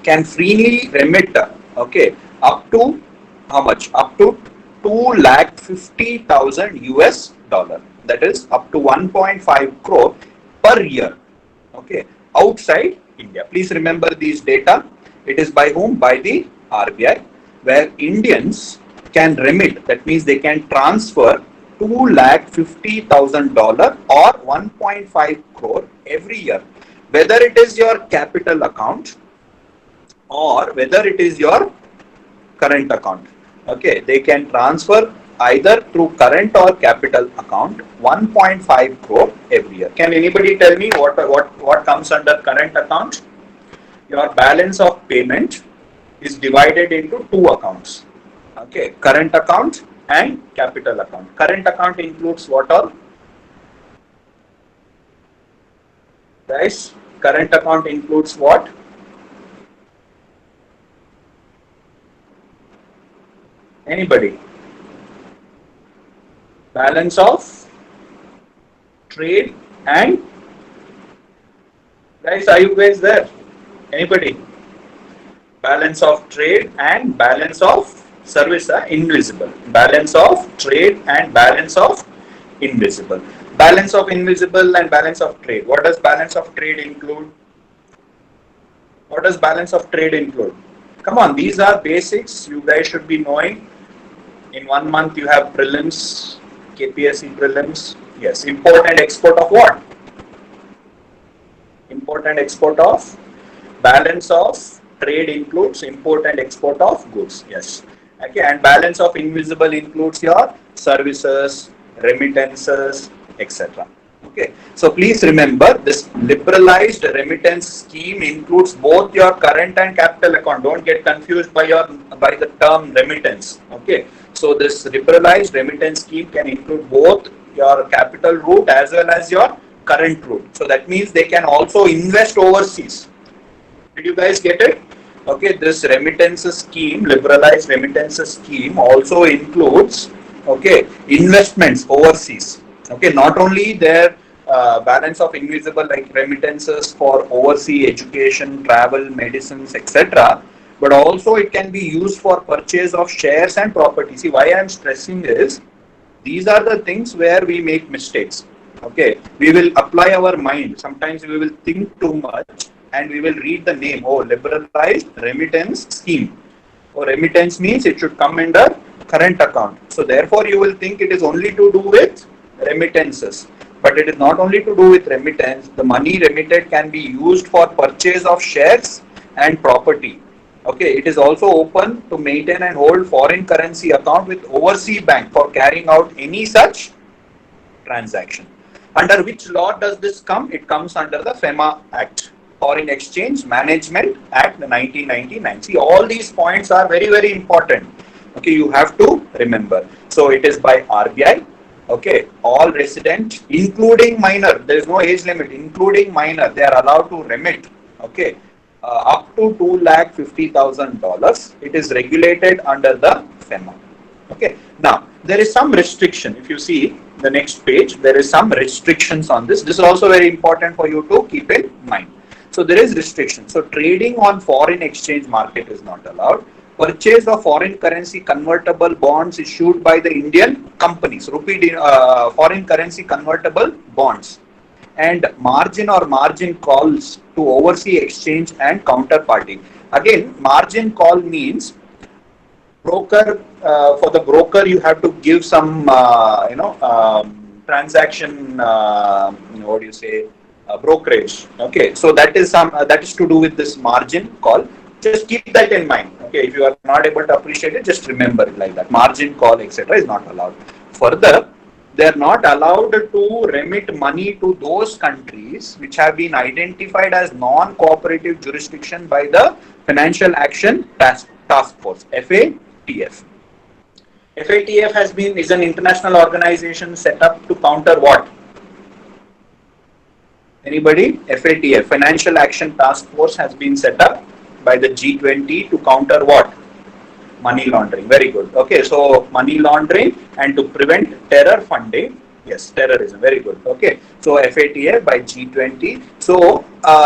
can freely remit, okay, up to how much? Up to 250,000 US dollar. That is up to 1.5 crore per year, okay, outside India. Please remember these data. It is by whom? By the RBI, where Indians can remit, that means they can transfer $250,000 or 1.5 crore every year, whether it is your capital account or whether it is your current account. Okay, they can transfer either through current or capital account 1.5 crore every year. Can anybody tell me what comes under current account? Your balance of payment is divided into two accounts. Okay, current account and capital account. Current account includes what all? Guys, current account includes what? Anybody? Balance of trade and, guys, are you guys there? Anybody? Balance of trade and balance of service are invisible. Balance of trade and balance of invisible. Balance of invisible and balance of trade. What does balance of trade include? What does balance of trade include? Come on, these are basics you guys should be knowing. In 1 month you have prelims, KPSC prelims. Yes, import and export of what? Import and export of balance of trade includes import and export of goods. Yes. Okay, and balance of invisible includes your services, remittances, etc. Okay, so please remember this liberalized remittance scheme includes both your current and capital account. Don't get confused by the term remittance. Okay, so this liberalized remittance scheme can include both your capital route as well as your current route. So that means they can also invest overseas. Did you guys get it? Okay, this remittances scheme, liberalized remittances scheme also includes, okay, investments overseas. Okay, not only their balance of invisible like remittances for overseas education, travel, medicines, etc., but also it can be used for purchase of shares and property. See, why I am stressing is these are the things where we make mistakes. Okay, we will apply our mind. Sometimes we will think too much and we will read the name. Oh, liberalized remittance scheme. Oh, remittance means it should come under current account. So therefore you will think it is only to do with remittances. But it is not only to do with remittance. The money remitted can be used for purchase of shares and property. Okay, it is also open to maintain and hold foreign currency account with overseas bank for carrying out any such transaction. Under which law does this come? It comes under the FEMA Act, Foreign Exchange Management Act 1999. See, all these points are very, very important. Okay, you have to remember. So it is by RBI. Okay, all resident, including minor, there is no age limit, including minor, they are allowed to remit. Okay, up to $250,000. It is regulated under the FEMA. Okay, now there is some restriction. If you see the next page, there is some restrictions on this. This is also very important for you to keep in mind. So there is restriction. So trading on foreign exchange market is not allowed. Purchase of foreign currency convertible bonds issued by the Indian companies, foreign currency convertible bonds, and margin or margin calls to overseas exchange and counterparty. Again, margin call means broker, for the broker you have to give some transaction, what do you say, brokerage. Okay, so that is to do with this margin call. Just keep that in mind. Okay, if you are not able to appreciate it, just remember it like that. Margin call, etc. is not allowed. Further, they are not allowed to remit money to those countries which have been identified as non-cooperative jurisdiction by the Financial Action Task Force, FATF. FATF is an international organization set up to counter what? Anybody? FATF, Financial Action Task Force, has been set up by the G20 to counter what? Money laundering. Very good. Okay, so money laundering and to prevent terror funding. Yes, terrorism. Very good. Okay, so FATF by G20. So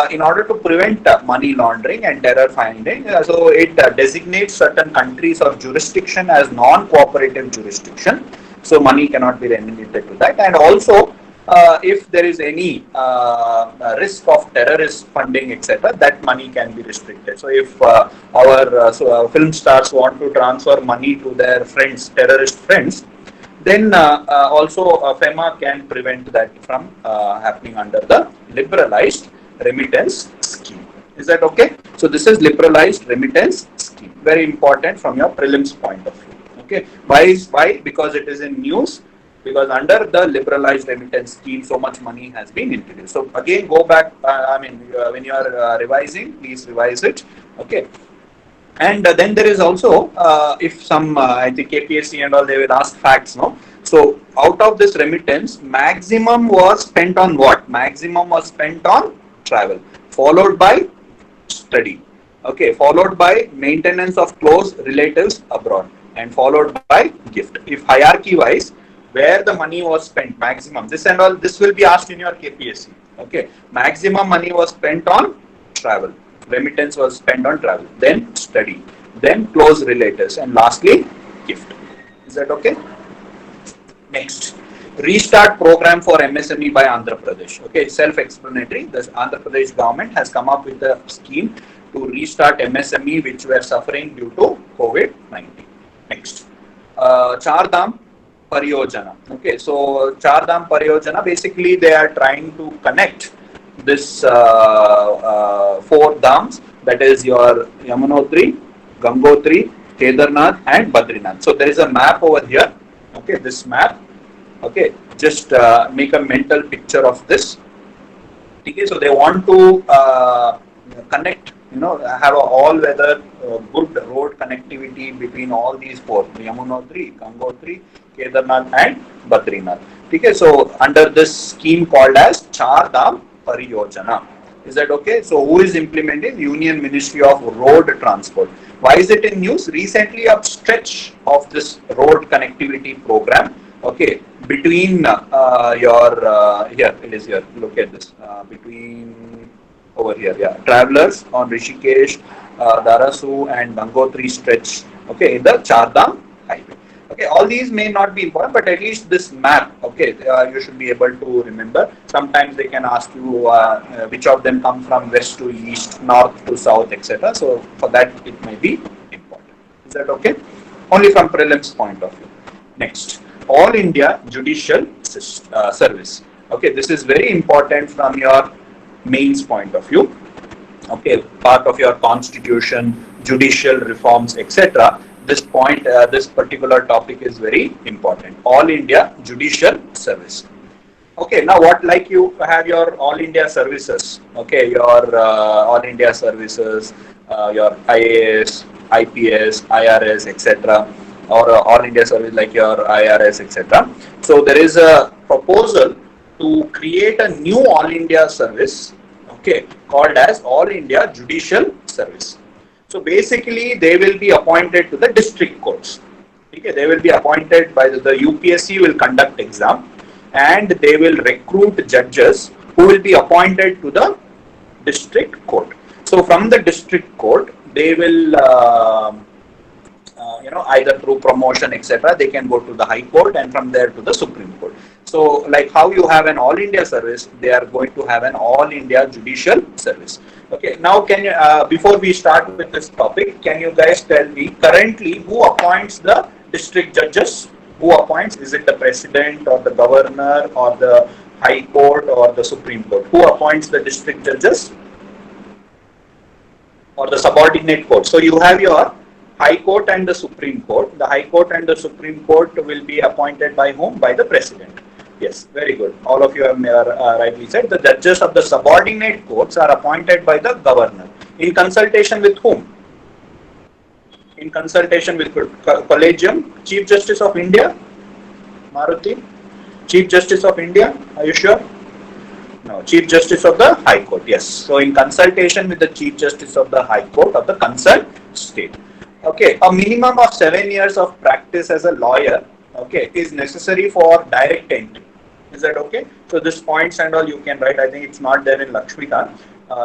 in order to prevent money laundering and terror funding, so it designates certain countries or jurisdiction as non-cooperative jurisdiction. So money cannot be remitted to that. And also if there is any risk of terrorist funding, etc., that money can be restricted. So if our film stars want to transfer money to their friends, terrorist friends, then also FEMA can prevent that from happening under the liberalized remittance scheme. Is that okay? So this is liberalized remittance scheme. Very important from your prelims point of view. Okay. Why? Because it is in news. Because under the liberalized remittance scheme, so much money has been introduced. So again, go back. When you are revising, please revise it. Okay. And then there is also, if some, I think KPSC and all, they will ask facts, no? So out of this remittance, maximum was spent on what? Maximum was spent on travel, followed by study, okay, followed by maintenance of close relatives abroad, and followed by gift. If hierarchy wise, where the money was spent, maximum, this and all, this will be asked in your KPSC, okay. Maximum money was spent on travel, remittance was spent on travel, then study, then close relatives, and lastly gift. Is that okay? Next, restart program for MSME by Andhra Pradesh. Okay, self-explanatory. The Andhra Pradesh government has come up with a scheme to restart MSME which were suffering due to COVID-19. Next, Char Dham Pariyojana. Okay, so Char Dham Pariyojana, basically they are trying to connect this 4 dhams, that is your Yamunotri, Gangotri, Kedarnath and Badrinath. So there is a map over here. Okay, this map. Okay, just make a mental picture of this. Okay, so they want to connect, have a all-weather good road connectivity between all these 4: Yamunotri, Gangotri, Kedarnath and Badrinath. Okay, so under this scheme called as Char Dham Pariyojana. Is that okay? So who is implementing? Union Ministry of Road Transport. Why is it in news? Recently a stretch of this road connectivity program, okay, between here it is here, look at this, between over here, yeah, travelers on Rishikesh, Darasu and Gangotri stretch, okay, in the Char Dham highway. Okay, all these may not be important, but at least this map, okay, you should be able to remember. Sometimes they can ask you which of them come from west to east, north to south, etc. So for that it may be important. Is that okay? Only from prelims point of view. Next, All India Judicial Service. Okay, this is very important from your mains point of view. Okay, part of your constitution, judicial reforms, etc. This point, this particular topic is very important. All India Judicial Service. Okay, now what, like you have your All India Services, okay, your All India Services, your IAS, IPS, IRS, etc., or All India Service like your IRS, etc. So there is a proposal to create a new All India Service, okay, called as All India Judicial Service. So basically, they will be appointed to the district courts. Okay, they will be appointed by the UPSC will conduct exam, and they will recruit judges who will be appointed to the district court. So from the district court, they will, either through promotion, etc., they can go to the High Court, and from there to the Supreme Court. So like how you have an All India Service, they are going to have an All India Judicial Service. Okay, now can you, before we start with this topic, can you guys tell me currently who appoints the district judges? Who appoints? Is it the president or the governor or the High Court or the Supreme Court? Who appoints the district judges or the subordinate court? So you have your High Court and the Supreme Court. The High Court and the Supreme Court will be appointed by whom? By the president. Yes, very good. All of you have rightly said. The judges of the subordinate courts are appointed by the governor. In consultation with whom? In consultation with Collegium, Chief Justice of India, Maruti, Chief Justice of India, are you sure? No, Chief Justice of the High Court, yes. So in consultation with the Chief Justice of the High Court of the concerned state. Okay, a minimum of 7 years of practice as a lawyer, okay, is necessary for direct entry. Is that okay? So this points and all you can write. I think it's not there in Lakshmikant,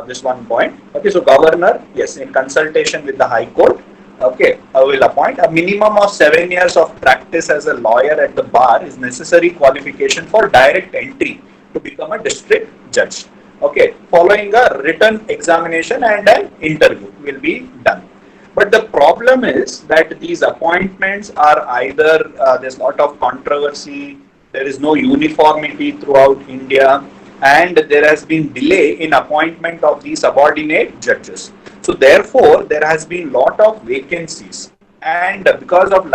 this one point. Okay, so governor, yes, in consultation with the High Court. Okay, will appoint. A minimum of 7 years of practice as a lawyer at the bar is necessary qualification for direct entry to become a district judge. Okay, following a written examination and an interview will be done. But the problem is that these appointments are either there's a lot of controversy, there is no uniformity throughout India, and there has been delay in appointment of the subordinate judges. So therefore, there has been lot of vacancies, and because of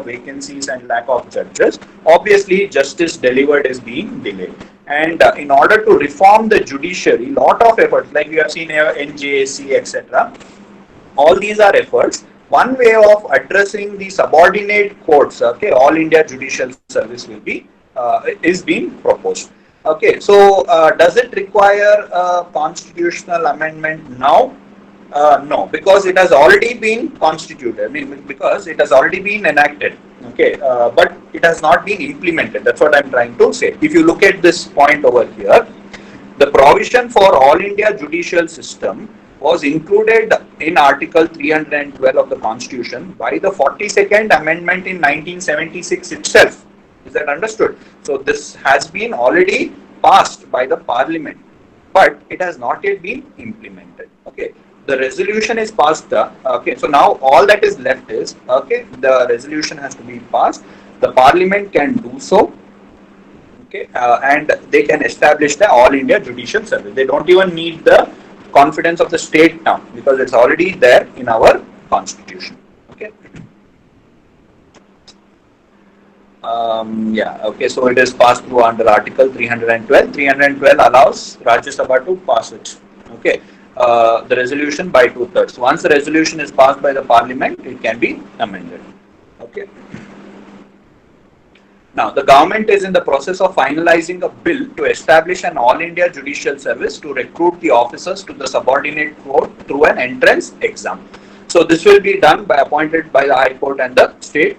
vacancies and lack of judges, obviously justice delivered is being delayed. And in order to reform the judiciary, lot of efforts like we have seen here, NJAC, etc. All these are efforts. One way of addressing the subordinate courts, okay, All India Judicial Service will be is being proposed. Okay, so does it require a constitutional amendment now? No, because it has already been constituted. I mean, because it has already been enacted. Okay, but it has not been implemented. That's what I'm trying to say. If you look at this point over here, the provision for All India Judicial System was included in Article 312 of the Constitution by the 42nd Amendment in 1976 itself. Is that understood? So this has been already passed by the Parliament, but it has not yet been implemented. Okay, the resolution is passed. Okay, so now all that is left is, okay, the resolution has to be passed. The Parliament can do so. Okay, and they can establish the All India Judicial Service. They don't even need the confidence of the state now, because it's already there in our constitution. Okay. Okay, so it is passed through under Article 312. 312 allows Rajya Sabha to pass it. Okay, the resolution by 2/3. Once the resolution is passed by the Parliament, it can be amended. Okay. Now, the government is in the process of finalizing a bill to establish an All India Judicial Service to recruit the officers to the subordinate court through an entrance exam. So this will be done by appointed by the High Court and the state.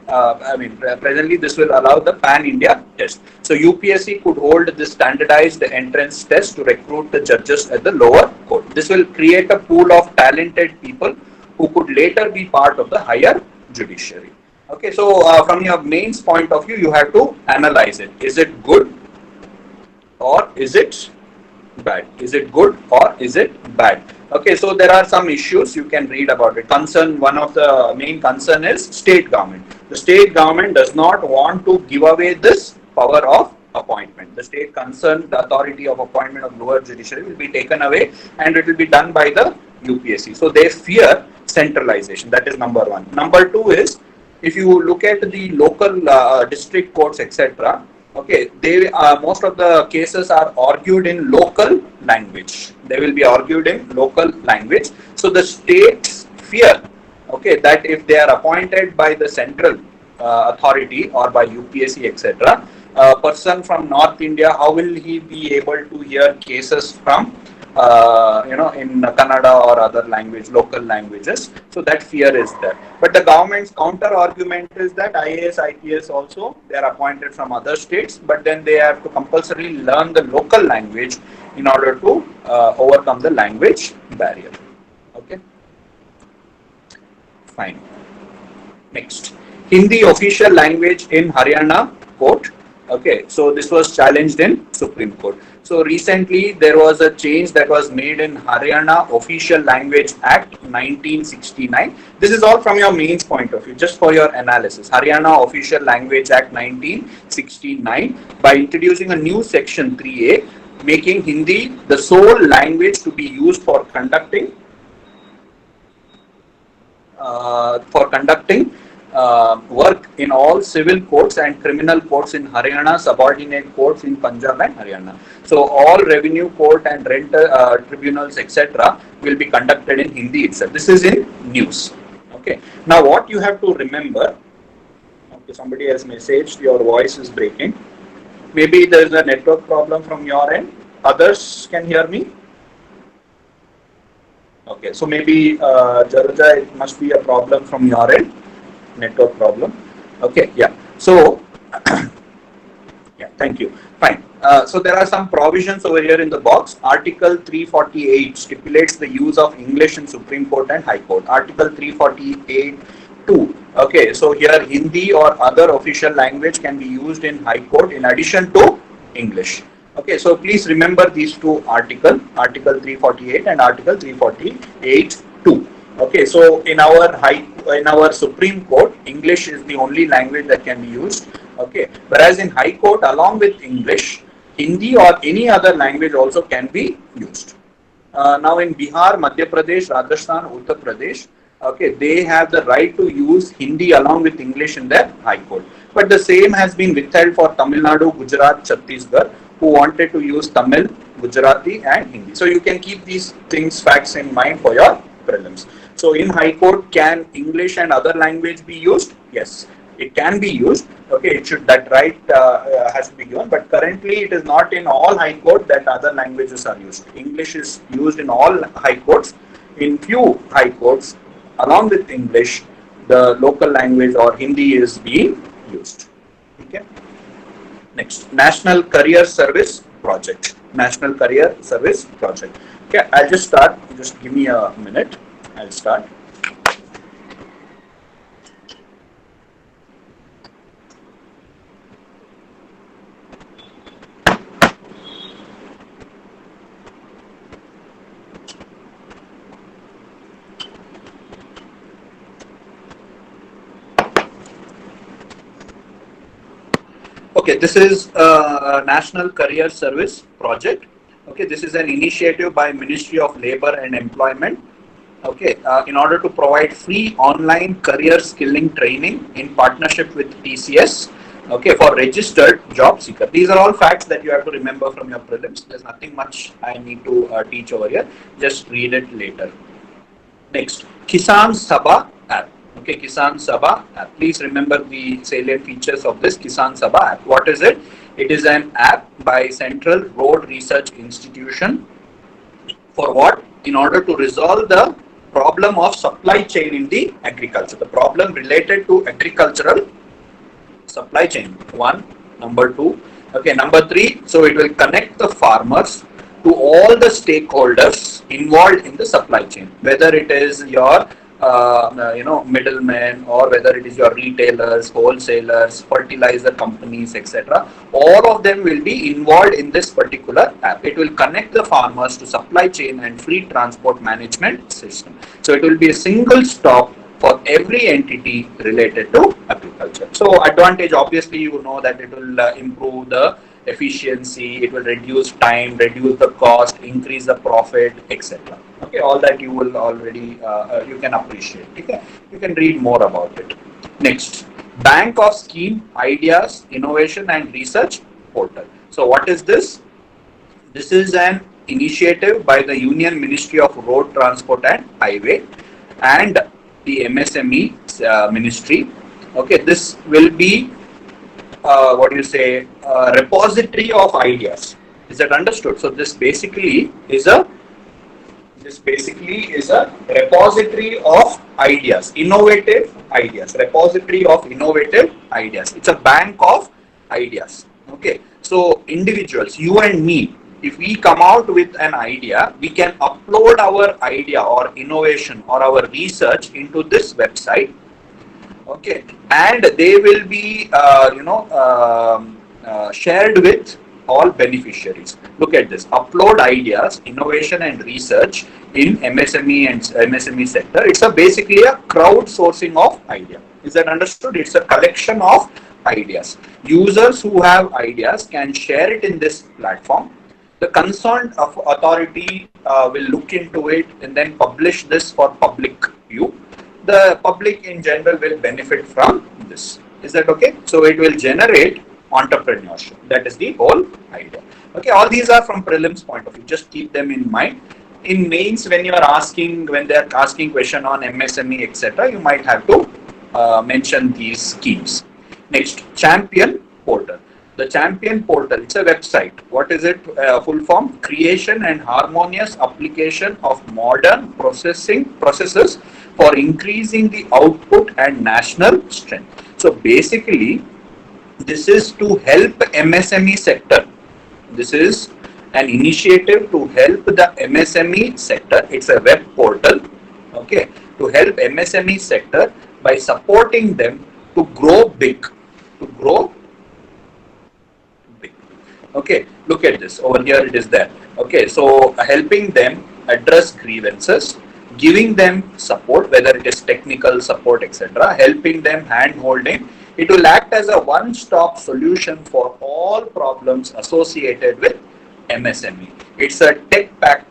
Presently this will allow the Pan-India test. So UPSC could hold this standardized entrance test to recruit the judges at the lower court. This will create a pool of talented people who could later be part of the higher judiciary. Okay, so from your mains point of view, you have to analyze it. Is it good or is it bad? Is it good or is it bad? Okay, so there are some issues you can read about it. One of the main concern is state government. The state government does not want to give away this power of appointment. The state concerned, the authority of appointment of lower judiciary will be taken away and it will be done by the UPSC. So they fear centralization. That is number one. Number two is, if you look at the local district courts, etc., okay, they most of the cases are argued in local language. They will be argued in local language. So the states fear, okay, that if they are appointed by the central authority or by UPSC, etc., a person from North India, how will he be able to hear cases from in Kannada or other language, local languages? So that fear is there. But the government's counter argument is that IAS, IPS also, they are appointed from other states, but then they have to compulsorily learn the local language in order to overcome the language barrier. Okay. Fine. Next, Hindi official language in Haryana court. Okay, so this was challenged in Supreme Court. So recently there was a change that was made in Haryana Official Language Act 1969. This is all from your mains point of view, just for your analysis. Haryana Official Language Act 1969, by introducing a new section 3A, making Hindi the sole language to be used for conducting work in all civil courts and criminal courts in Haryana, subordinate courts in Punjab and Haryana. So all revenue court and rental tribunals, etc., will be conducted in Hindi itself. This is in news. Okay. Now what you have to remember, okay, somebody has messaged, your voice is breaking. Maybe there is a network problem from your end. Others can hear me? Okay, so maybe Jaruja, it must be a problem from your end. Network problem. Okay, yeah. So, yeah. Thank you. Fine. So there are some provisions over here in the box. Article 348 stipulates the use of English in Supreme Court and High Court. Article 348 2. Okay, so here Hindi or other official language can be used in High Court in addition to English. Okay, so please remember these two articles, Article 348 and Article 348 2. Okay, so in our Supreme Court, English is the only language that can be used. Okay, whereas in High Court, along with English, Hindi or any other language also can be used. Now in Bihar, Madhya Pradesh, Rajasthan, Uttar Pradesh, okay, they have the right to use Hindi along with English in their High Court. But the same has been withheld for Tamil Nadu, Gujarat, Chhattisgarh, who wanted to use Tamil, Gujarati and Hindi. So you can keep these facts in mind for your prelims. So in High Court, can English and other language be used? Yes, it can be used. Okay, that right has to be given. But currently, it is not in all High Court that other languages are used. English is used in all High Courts. In few High Courts, along with English, the local language or Hindi is being used. Okay. Next, National Career Service Project. National Career Service Project. Okay, I'll just start. Just give me a minute. I'll start. Okay, this is a National Career Service Project. Okay, this is an initiative by Ministry of Labour and Employment. Okay, in order to provide free online career skilling training in partnership with TCS. Okay, for registered job seeker. These are all facts that you have to remember from your prelims. There's nothing much I need to teach over here. Just read it later. Next, Kisan Sabha app. Okay, Kisan Sabha app. Please remember the salient features of this Kisan Sabha app. What is it? It is an app by Central Road Research Institution. For what? In order to resolve the problem of supply chain in the agriculture. The problem related to agricultural supply chain. One. Number two. Okay, number three. So it will connect the farmers to all the stakeholders involved in the supply chain, whether it is your middlemen or whether it is your retailers, wholesalers, fertilizer companies, etc. All of them will be involved in this particular app. It will connect the farmers to supply chain and free transport management system. So it will be a single stop for every entity related to agriculture. So advantage, obviously, you know that it will improve the efficiency, it will reduce time, reduce the cost, increase the profit, etc. Okay, all that you will already you can appreciate. Okay, you can read more about it. Next, Bank of Scheme Ideas, Innovation and Research Portal. So what is this? This is an initiative by the Union Ministry of Road Transport and Highway and the MSME ministry. Okay, this will be repository of ideas. Is that understood? So this basically is a repository of ideas, innovative ideas, repository of innovative ideas. It's a bank of ideas. Okay, so individuals, you and me, if we come out with an idea, we can upload our idea or innovation or our research into this website. Okay, and they will be shared with all beneficiaries. Look at this: upload ideas, innovation and research in MSME and MSME sector. It's basically a crowdsourcing of idea. Is that understood? It's a collection of ideas. Users who have ideas can share it in this platform. The concerned authority will look into it and then publish this for public view. The public in general will benefit from this. Is that okay? So it will generate entrepreneurship. That is the whole idea. Okay, all these are from prelims point of view. Just keep them in mind. In mains, when they're asking question on MSME, etc., you might have to mention these schemes. Next, Champion Portal. The Champion Portal, it's a website. What is it? Full form: creation and harmonious application of modern processes for increasing the output and national strength. So basically, This is to help MSME sector. This is an initiative to help the MSME sector. It's a web portal, okay, to help MSME sector by supporting them to grow big, to grow big. Okay, look at this. Over here it is there. Okay, so helping them address grievances, giving them support, whether it is technical support, etc., helping them hand holding. It will act as a one-stop solution for all problems associated with MSME. It's a tech-packed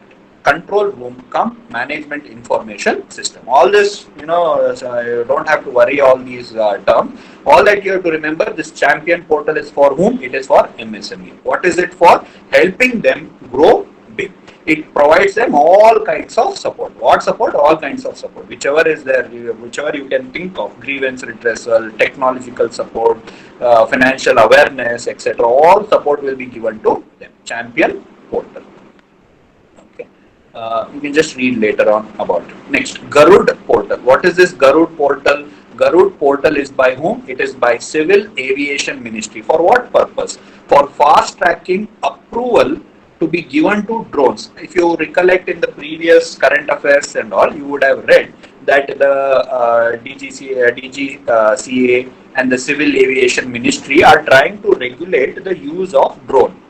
control room come management information system. All this, so you don't have to worry all these terms. All that you have to remember, this champion portal is for whom? It is for MSME. What is it for? Helping them grow big. It provides them all kinds of support. What support? All kinds of support. Whichever is there, whichever you can think of, grievance redressal, technological support, financial awareness, etc. All support will be given to them. Champion portal. You can just read later on about it. Next, Garud portal. What is this Garud portal? Garud portal is by whom? It is by Civil Aviation Ministry. For what purpose? For fast tracking approval to be given to drones. If you recollect in the previous current affairs and all, you would have read that the DGCA and the Civil Aviation Ministry are trying to regulate the use of drone.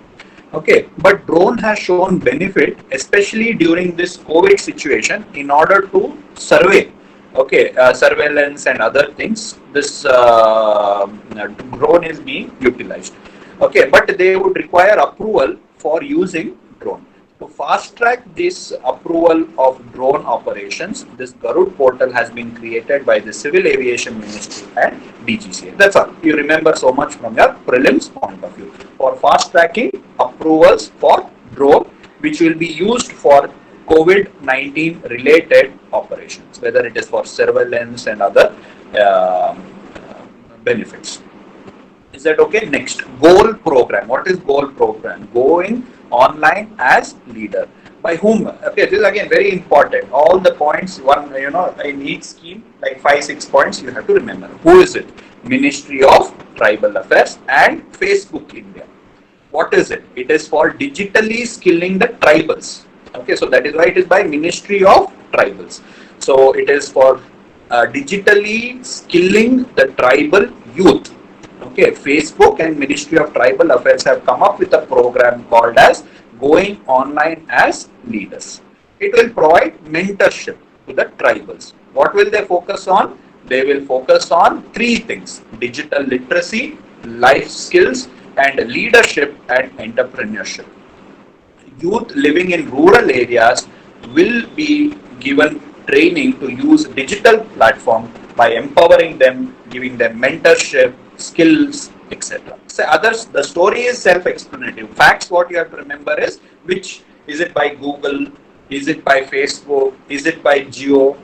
Okay, but drone has shown benefit, especially during this COVID situation, in order to survey, okay, surveillance and other things. This drone is being utilized. Okay, but they would require approval for using drone. To fast track this approval of drone operations, this Garud portal has been created by the Civil Aviation Ministry and DGCA. That's all. You remember so much from your prelims point of view. For fast tracking approvals for drone, which will be used for COVID-19 related operations, whether it is for surveillance and other benefits. Is that okay? Next, goal program. What is goal program? Going online as leader. By whom? Okay, this is again very important. All the points, in each scheme, like 5-6 points, you have to remember. Who is it? Ministry of Tribal Affairs and Facebook India. What is it? It is for digitally skilling the tribals. Okay, so that is why it is by Ministry of Tribals. So it is for digitally skilling the tribal youth. Okay, Facebook and Ministry of Tribal Affairs have come up with a program called as Going Online as Leaders. It will provide mentorship to the tribals. What will they focus on? They will focus on 3 things: digital literacy, life skills, and leadership and entrepreneurship. Youth living in rural areas will be given training to use digital platform by empowering them, giving them mentorship, skills, etc. So others, the story is self-explanatory. Facts, what you have to remember is, which is it by Google, is it by Facebook, is it by Jio?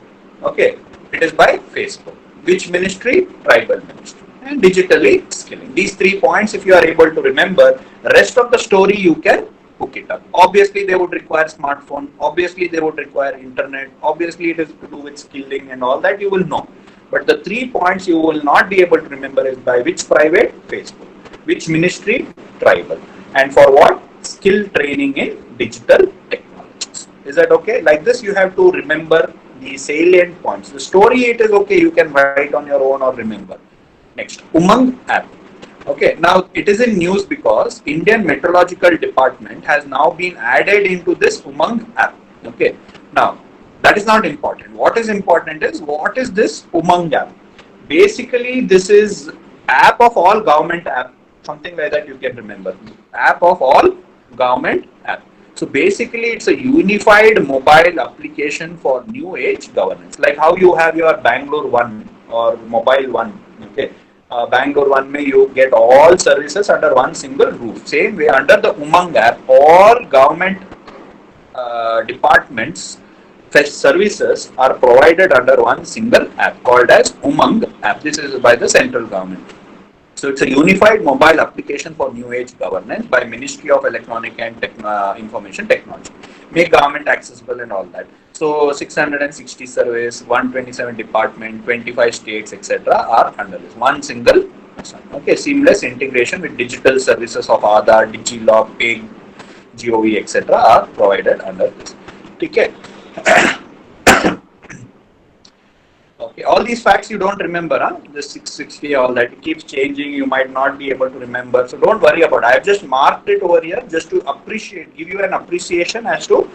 Okay, it is by Facebook. Which ministry? Tribal ministry. And digitally skilling. These 3 points, if you are able to remember, rest of the story you can hook it up. Obviously, they would require smartphone. Obviously, they would require internet. Obviously, it is to do with skilling and all that you will know. But the 3 points you will not be able to remember is by which private? Facebook. Which ministry? Tribal. And for what? Skill training in digital technologies. Is that okay? Like this, you have to remember the salient points. The story, it is okay. You can write on your own or remember. Next, Umang app. Okay, now it is in news because Indian Meteorological Department has now been added into this Umang app. Okay, now that is not important. What is important is, what is this Umang app? Basically, this is app of all government app, something like that you can remember. App of all government app. So basically, it's a unified mobile application for new age governance. Like how you have your Bangalore One or Mobile One. Okay, Bangalore One may you get all services under one single roof. Same way, under the Umang app, all government departments services are provided under one single app called as Umang app. This is by the central government. So it's a unified mobile application for new age governance by Ministry of Electronic and Information Technology. Make government accessible and all that. So 660 service, 127 department, 25 states, etc. are under this one single Son. Okay, seamless integration with digital services of Aadhaar, DigiLock, Pay, GOV, etc. are provided under this. Okay. Okay, all these facts you don't remember, huh? The 660, all that, it keeps changing, you might not be able to remember. So don't worry about it. I have just marked it over here just to appreciate, give you an appreciation as to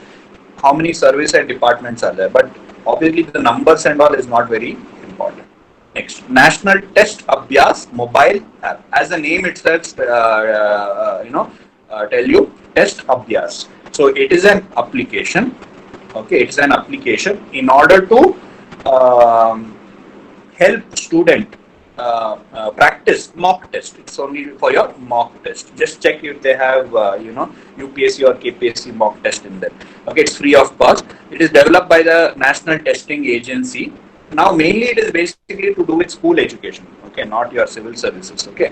how many service and departments are there. But obviously the numbers and all is not very important. Next, National Test Abhyas mobile app. As the name itself, tell you, Test Abhyas. So it is an application. Okay, it's an application in order to help student practice mock test. It's only for your mock test. Just check if they have UPSC or KPSC mock test in them. Okay, it's free of cost. It is developed by the National Testing Agency. Now mainly it is basically to do with school education. Okay, not your civil services. Okay,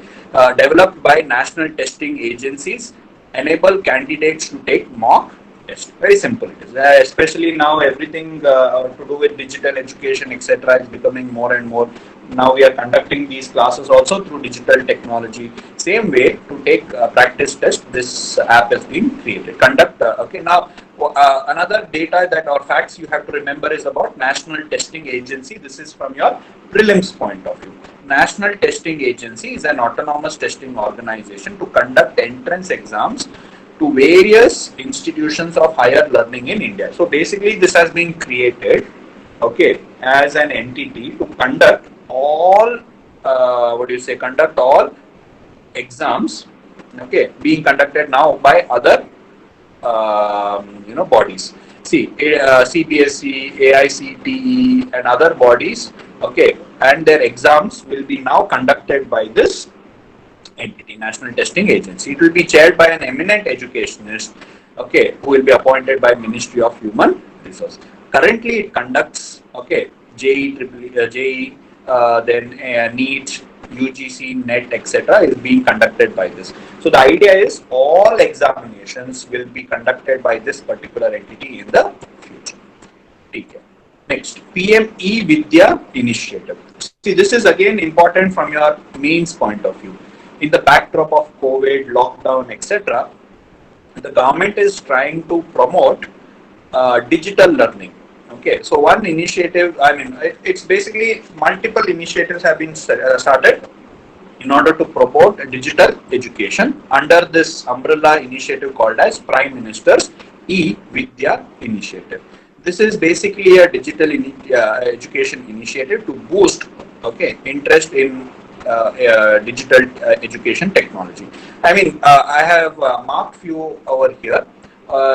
developed by national testing agencies, enable candidates to take mock test. Very simple it is. Especially now everything to do with digital education, etc. is becoming more and more. Now we are conducting these classes also through digital technology. Same way to take practice test, this app has been created. Conduct, okay, now another data that or facts you have to remember is about National Testing Agency. This is from your prelims point of view. National Testing Agency is an autonomous testing organization to conduct entrance exams to various institutions of higher learning in India. So basically this has been created, okay, as an entity to conduct all, conduct all exams, okay, being conducted now by other, bodies. See, CBSE, AICTE and other bodies, okay, and their exams will be now conducted by this entity, National Testing Agency. It will be chaired by an eminent educationist, okay, who will be appointed by Ministry of Human Resources. Currently, it conducts, okay, JEE, then NEET, UGC, NET, etc. is being conducted by this. So the idea is all examinations will be conducted by this particular entity in the future. Okay. Next, PM E-Vidya initiative. See, this is again important from your means point of view. In the backdrop of COVID, lockdown, etc., the government is trying to promote digital learning. Okay, so one initiative, it's basically multiple initiatives have been started in order to promote digital education under this umbrella initiative called as Prime Minister's E-Vidya initiative. This is basically a digital education initiative to boost, okay, interest in digital education technology. I have marked few over here.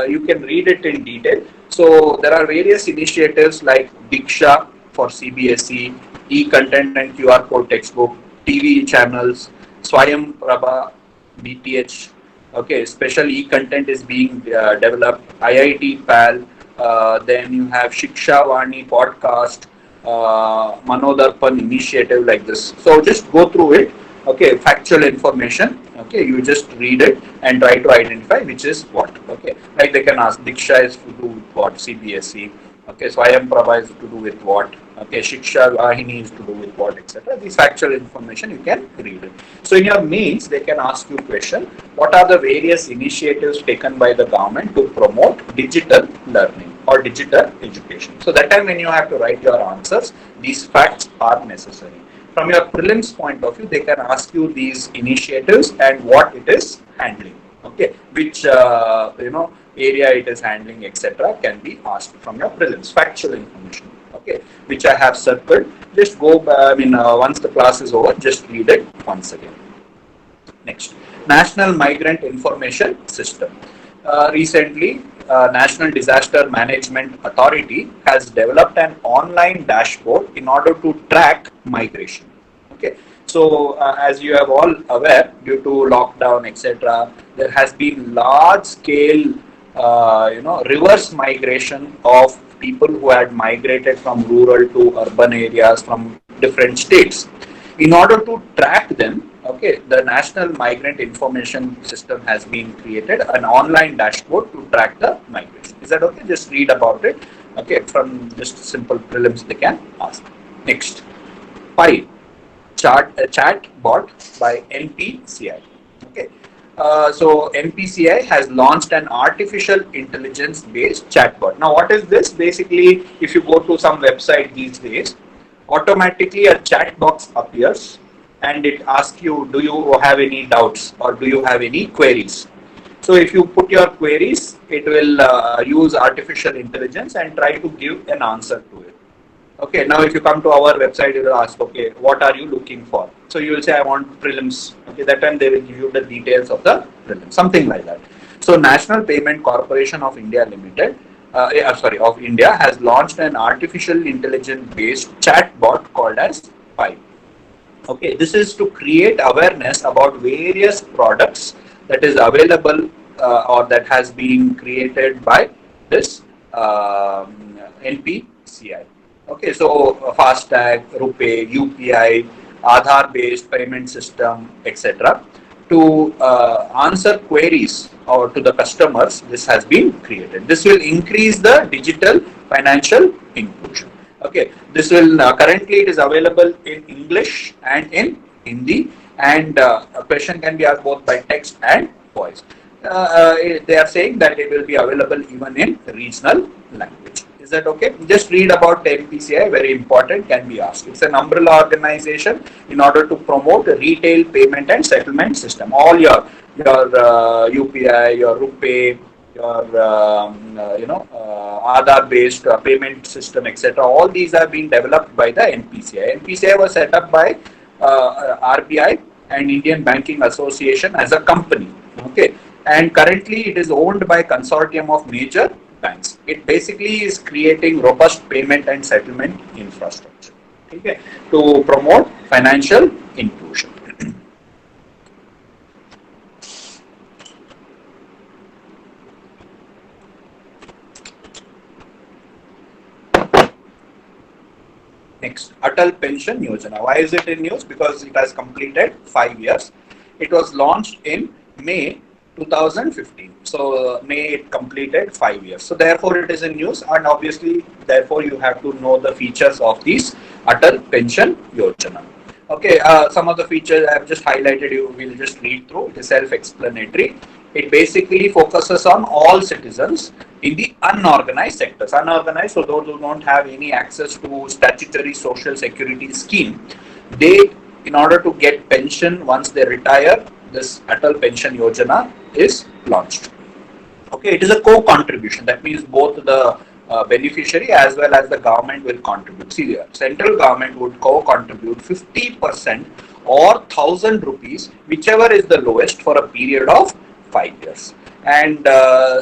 You can read it in detail. So there are various initiatives like Diksha for CBSE, e-content and QR code textbook, TV channels, Swayam Prabha, BTH. Okay, special e-content is being developed. IIT PAL. Then you have Shiksha Vani podcast, Manodarpan initiative like this. So just go through it. Okay, factual information. Okay, you just read it and try to identify which is what. Okay, like they can ask Diksha is to do with what, CBSE. Okay, Swayam Prabha is to do with what. Okay, Shiksha Vahini is to do with what, etc. These factual information you can read it. So in your means, they can ask you question: what are the various initiatives taken by the government to promote digital learning or digital education? So that time when you have to write your answers, these facts are necessary. From your prelims point of view, they can ask you these initiatives and what it is handling. Okay, which area it is handling, etc. can be asked from your prelims. Factual information. Okay, which I have circled. Just go. Once the class is over, just read it once again. Next, National Migrant Information System. Recently, National Disaster Management Authority has developed an online dashboard in order to track migration. Okay, so as you are all aware, due to lockdown, etc., there has been large-scale, reverse migration of people who had migrated from rural to urban areas from different states. In order to track them, okay, the National Migrant Information System has been created, an online dashboard to track the migration. Is that okay? Just read about it. Okay, from just simple prelims they can ask. Next, PI. chat bot by NPCI. Okay. So NPCI has launched an artificial intelligence based chatbot. Now, what is this? Basically, if you go to some website these days, automatically a chat box appears and it asks you, do you have any doubts or do you have any queries? So if you put your queries, it will use artificial intelligence and try to give an answer to it. Okay, now if you come to our website, it will ask, okay, what are you looking for? So you will say, I want prelims. Okay, that time they will give you the details of the prelims, something like that. So National Payment Corporation of India Limited, of India has launched an artificial intelligence based chatbot called as Pi. Okay, this is to create awareness about various products that is available or that has been created by this NPCI. Okay, so FASTag, RuPay, UPI, Aadhaar-based payment system, etc. To answer queries or to the customers, this has been created. This will increase the digital financial inclusion. Okay, this will currently it is available in English and in Hindi, and a question can be asked both by text and voice. They are saying that it will be available even in regional language. Is that okay? Just read about NPCI, very important, can be asked. It's an umbrella organization in order to promote a retail payment and settlement system. All your UPI, your RuPay, your Aadhaar based payment system, etc. All these are being developed by the NPCI. NPCI was set up by RBI and Indian Banking Association as a company. Okay, and currently it is owned by consortium of major banks. It basically is creating robust payment and settlement infrastructure. Okay, to promote financial inclusion. Next, Atal Pension Yojana. Why is it in news? Because it has completed 5 years. It was launched in May 2015. So May it completed 5 years. So therefore it is in news, and obviously therefore you have to know the features of these Atal Pension Yojana. Okay, some of the features I have just highlighted, you will just read through. It is self-explanatory. It basically focuses on all citizens in the unorganized sectors. Unorganized, so those who don't have any access to statutory social security scheme, they, in order to get pension once they retire, this Atal Pension Yojana is launched. Okay, it is a co-contribution. That means both the beneficiary as well as the government will contribute. See, the central government would co-contribute 50% or 1,000 rupees, whichever is the lowest, for a period of 5 years. And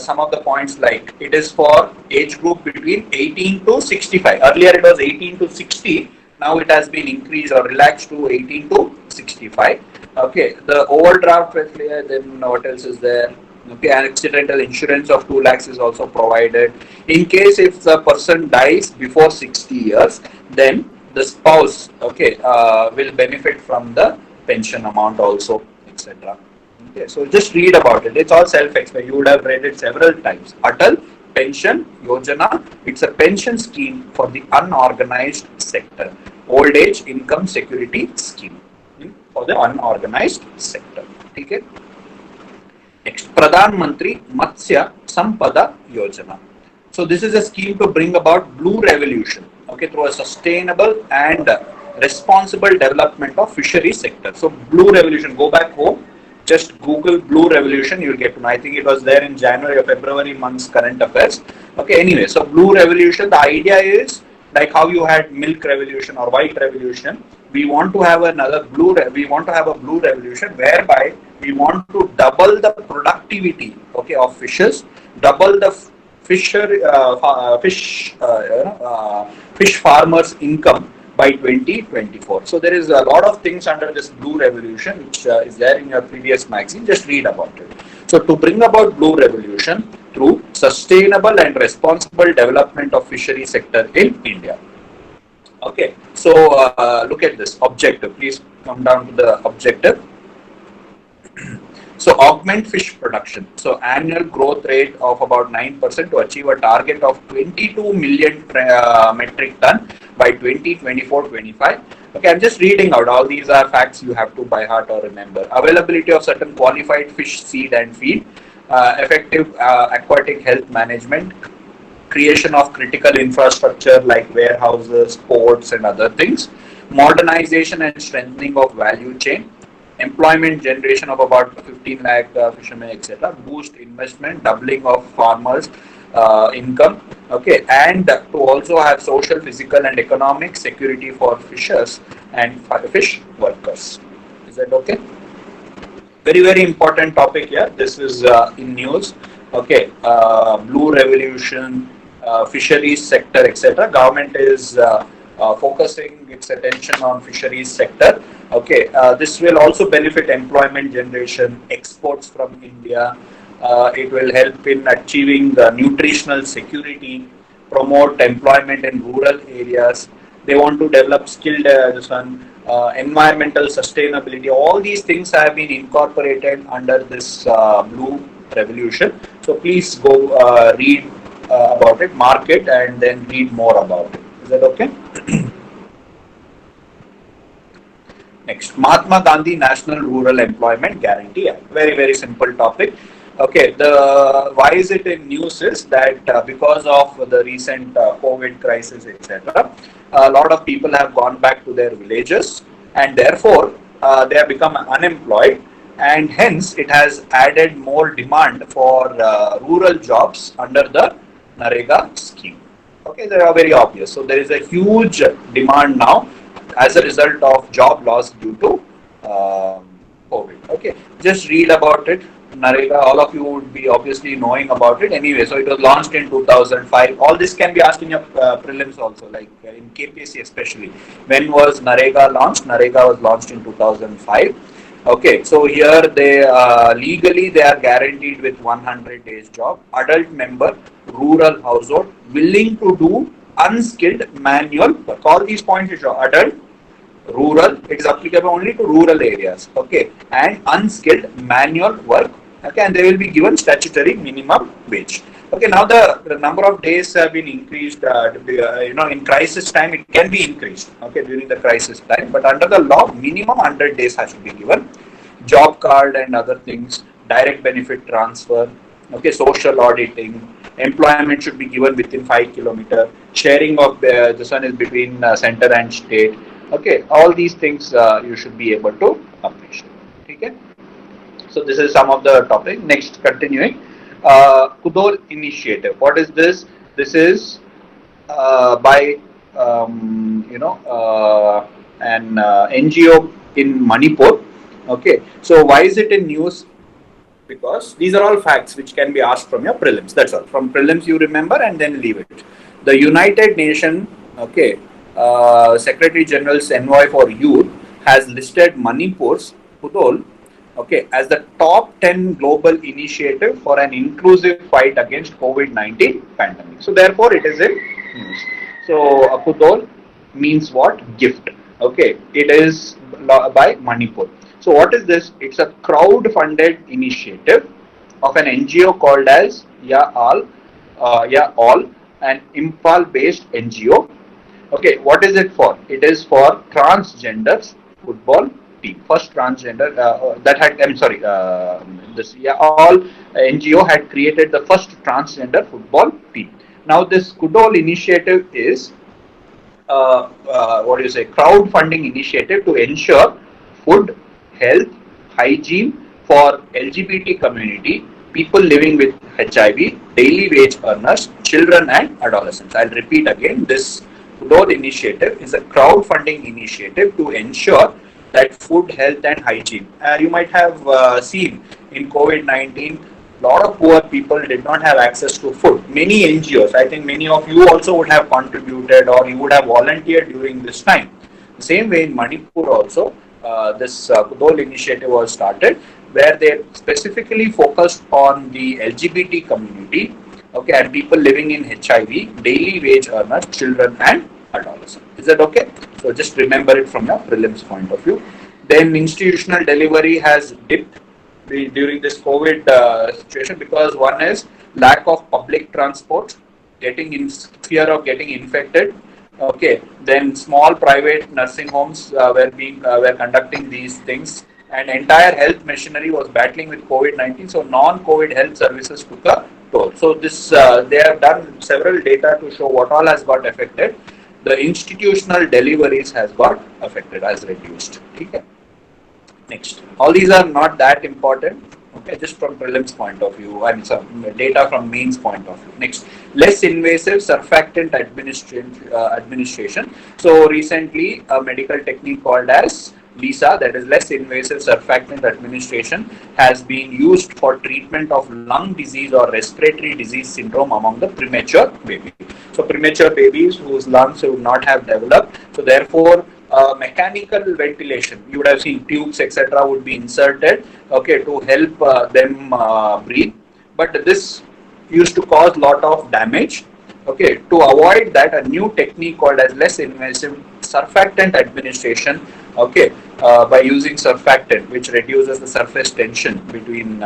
some of the points, like it is for age group between 18 to 65. Earlier it was 18 to 60. Now it has been increased or relaxed to 18 to 65. Okay, the overdraft, then what else is there? Okay, accidental insurance of 2 lakhs is also provided. In case if the person dies before 60 years, then the spouse, okay, will benefit from the pension amount also, etc. Okay, so just read about it. It's all self-explanatory. You would have read it several times. Atal Pension Yojana. It's a pension scheme for the unorganized sector. Old age income security scheme for the unorganized sector. Okay. Next, Pradhan Mantri Matsya Sampada Yojana. So this is a scheme to bring about blue revolution, okay, through a sustainable and responsible development of fishery sector. So blue revolution, go back home, just Google blue revolution, you will get to know. I think it was there in January or February month's current affairs. Okay, anyway, so blue revolution, the idea is like how you had milk revolution or white revolution. We want to have another blue. We want to have a blue revolution whereby we want to double the productivity, okay, of fishes, double the fish farmers' income by 2024. So there is a lot of things under this blue revolution which is there in your previous magazine. Just read about it. So to bring about blue revolution through sustainable and responsible development of fishery sector in India. Okay, so look at this objective. Please come down to the objective. So augment fish production. So annual growth rate of about 9% to achieve a target of 22 million metric ton by 2024-25. Okay, I'm just reading out. All these are facts you have to by heart or remember. Availability of certain qualified fish seed and feed, effective aquatic health management, creation of critical infrastructure like warehouses, ports, and other things, modernization and strengthening of value chain, employment generation of about 15 lakh fishermen, etc., boost investment, doubling of farmers' income, okay, and to also have social, physical, and economic security for fishers and fish workers. Is that okay? Very important topic here. This is in news. Okay, blue revolution, fisheries sector, etc. Government is focusing its attention on fisheries sector. Okay, this will also benefit employment generation, exports from India. It will help in achieving nutritional security, promote employment in rural areas. They want to develop skilled environmental sustainability. All these things have been incorporated under this blue revolution. So please go read about it, mark it, and then read more about it. Is that okay? Next, Mahatma Gandhi National Rural Employment Guarantee Act. Very simple topic. Okay, the why is it in news is that because of the recent COVID crisis, etc., a lot of people have gone back to their villages, and therefore they have become unemployed, and hence it has added more demand for rural jobs under the NREGA scheme. Okay, they are very obvious. So there is a huge demand now as a result of job loss due to COVID. Okay, just read about it. NREGA, all of you would be obviously knowing about it anyway. So it was launched in 2005. All this can be asked in your prelims also, like in KPSC especially. When was NREGA launched? NREGA was launched in 2005. Okay, so here they legally they are guaranteed with 100 days job. Adult member, rural household, willing to do unskilled manual work. All these points is adult, rural, it is applicable only to rural areas, okay, and unskilled manual work, okay, and they will be given statutory minimum wage. Okay, now the number of days have been increased, in crisis time it can be increased, okay, during the crisis time, but under the law minimum 100 days has to be given. Job card and other things, direct benefit transfer, okay, social auditing, employment should be given within 5 kilometers, sharing of the sun is between center and state. Okay, all these things you should be able to appreciate. Okay, so this is some of the topic. Next, continuing, Kudol initiative. What is this? This is by an NGO in Manipur. Okay, so why is it in news? Because these are all facts which can be asked from your prelims. That's all. From prelims you remember and then leave it. The United Nations, okay, Secretary General's Envoy for Youth has listed Manipur's Kudol, okay, as the top 10 global initiative for an inclusive fight against COVID-19 pandemic. So therefore it is in news. So Kudol means what? Gift. Okay, it is by Manipur. So what is this? It's a crowd-funded initiative of an NGO called as Ya All, an Imphal-based NGO. Okay, what is it for? It is for transgenders football team. First transgender this Ya All NGO had created the first transgender football team. Now this Kudol initiative is crowd-funding initiative to ensure food, health, hygiene for LGBT community, people living with HIV, daily wage earners, children and adolescents. I'll repeat again, this Kudol initiative is a crowd-funding initiative to ensure that food, health and hygiene. You might have seen in COVID-19, a lot of poor people did not have access to food. Many NGOs, I think many of you also would have contributed or you would have volunteered during this time. The same way in Manipur also, this Kudol initiative was started where they specifically focused on the LGBT community, okay, and people living in HIV, daily wage earners, children and adolescents. Is that okay? So just remember it from your prelims point of view. Then institutional delivery has dipped during this COVID situation, because one is lack of public transport, getting in fear of getting infected. Okay, then small private nursing homes were conducting these things, and entire health machinery was battling with COVID-19. So non-COVID health services took a toll. So this they have done several data to show what all has got affected. The institutional deliveries has got affected, has reduced. Okay. Next, all these are not that important. Okay, just from prelims point of view and some data from mains point of view. Next, less invasive surfactant administration. So recently, a medical technique called as LISA, that is less invasive surfactant administration, has been used for treatment of lung disease or respiratory disease syndrome among the premature baby. So premature babies whose lungs would not have developed. So therefore, mechanical ventilation, you would have seen tubes etc. would be inserted, okay, to help them breathe, but this used to cause lot of damage. Okay, to avoid that, a new technique called as less invasive surfactant administration, okay, by using surfactant, which reduces the surface tension between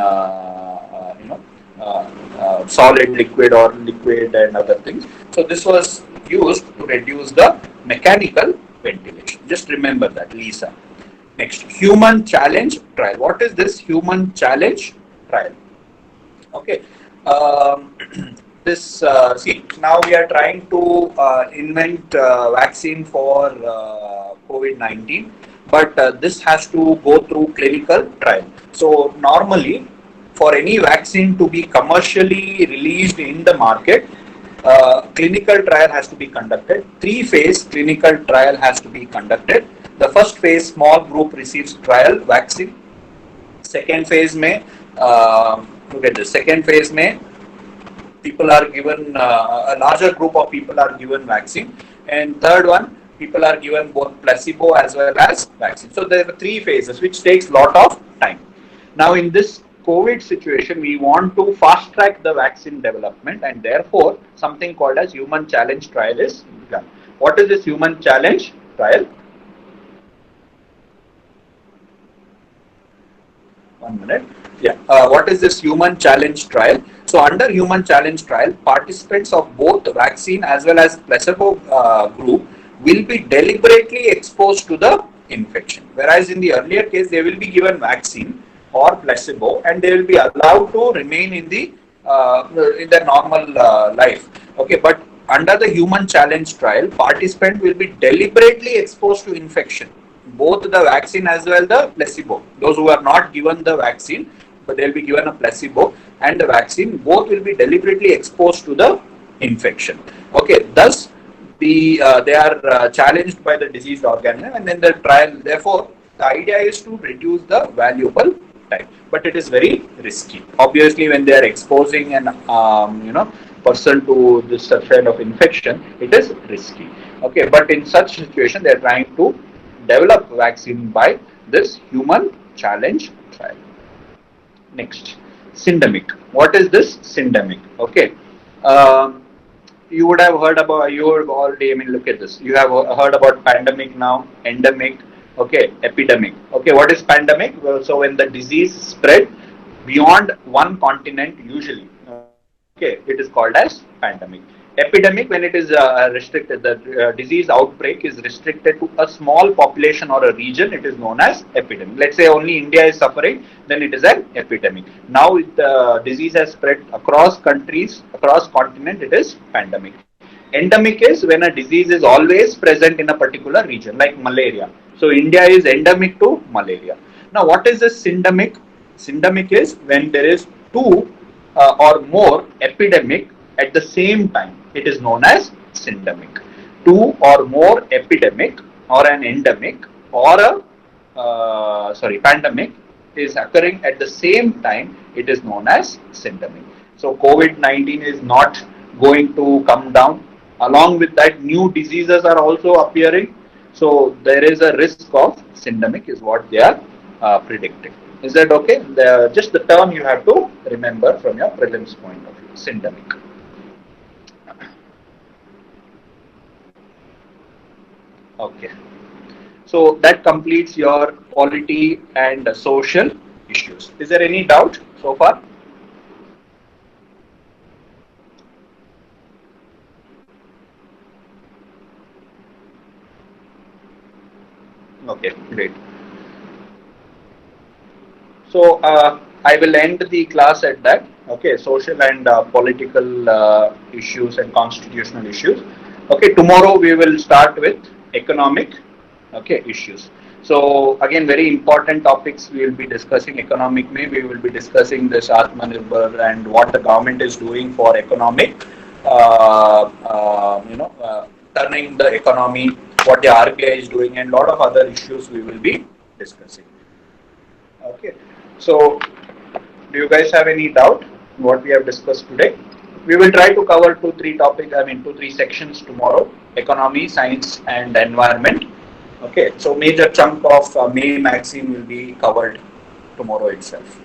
solid, liquid, or liquid and other things. So this was used to reduce the mechanical ventilation. Just remember that, Lisa. Next, human challenge trial. What is this human challenge trial? Okay. This see, now we are trying to invent vaccine for COVID-19, but this has to go through clinical trial. So normally, for any vaccine to be commercially released in the market, clinical trial has to be conducted. 3-phase clinical trial has to be conducted. The first phase, small group receives trial vaccine. Second phase may, look at this. Second phase may, people are given a larger group of people are given vaccine, and third one, people are given both placebo as well as vaccine. So there are 3 phases, which takes lot of time. Now in this COVID situation, we want to fast track the vaccine development, and therefore something called as human challenge trial is done. What is this human challenge trial? 1 minute. Yeah. What is this human challenge trial? So under human challenge trial, participants of both vaccine as well as placebo group will be deliberately exposed to the infection. Whereas in the earlier case, they will be given vaccine or placebo, and they will be allowed to remain in their normal life. Okay, but under the human challenge trial, participant will be deliberately exposed to infection, both the vaccine as well the placebo. Those who are not given the vaccine, but they will be given a placebo and the vaccine, both will be deliberately exposed to the infection. Okay, thus they are challenged by the diseased organism, and then the trial. Therefore, the idea is to reduce the valuable time, but it is very risky. Obviously, when they are exposing an person to this kind of infection, it is risky. Okay, but in such situation, they are trying to develop vaccine by this human challenge trial. Next, syndemic. What is this syndemic? Okay, you would have heard about, you have already, I mean, look at this. You have heard about pandemic now, endemic, okay, epidemic. Okay, what is pandemic? Well, so when the disease spread beyond one continent, usually, okay, it is called as pandemic. Epidemic, when it is restricted, the disease outbreak is restricted to a small population or a region, it is known as epidemic. Let's say only India is suffering, then it is an epidemic. Now the disease has spread across countries, across continent, it is pandemic. Endemic is when a disease is always present in a particular region, like malaria. So India is endemic to malaria. Now what is this syndemic? Syndemic is when there is two or more epidemic at the same time. It is known as syndemic. Two or more epidemic or an endemic or a pandemic is occurring at the same time. It is known as syndemic. So COVID-19 is not going to come down. Along with that, new diseases are also appearing. So there is a risk of syndemic is what they are predicting. Is that okay? Just the term you have to remember from your prelims point of view, syndemic. Okay. So that completes your polity and social issues. Is there any doubt so far? Okay, great. So I will end the class at that. Okay, social and political issues and constitutional issues. Okay, tomorrow we will start with economic, okay, issues. So again, very important topics we will be discussing. Economic may we will be discussing this Atmanirbhar and what the government is doing for economic, turning the economy, what the RBI is doing, and lot of other issues we will be discussing. Okay. So, do you guys have any doubt what we have discussed today? We will try to cover 2-3 sections tomorrow: economy, science, and environment. Okay. So, major chunk of May magazine will be covered tomorrow itself.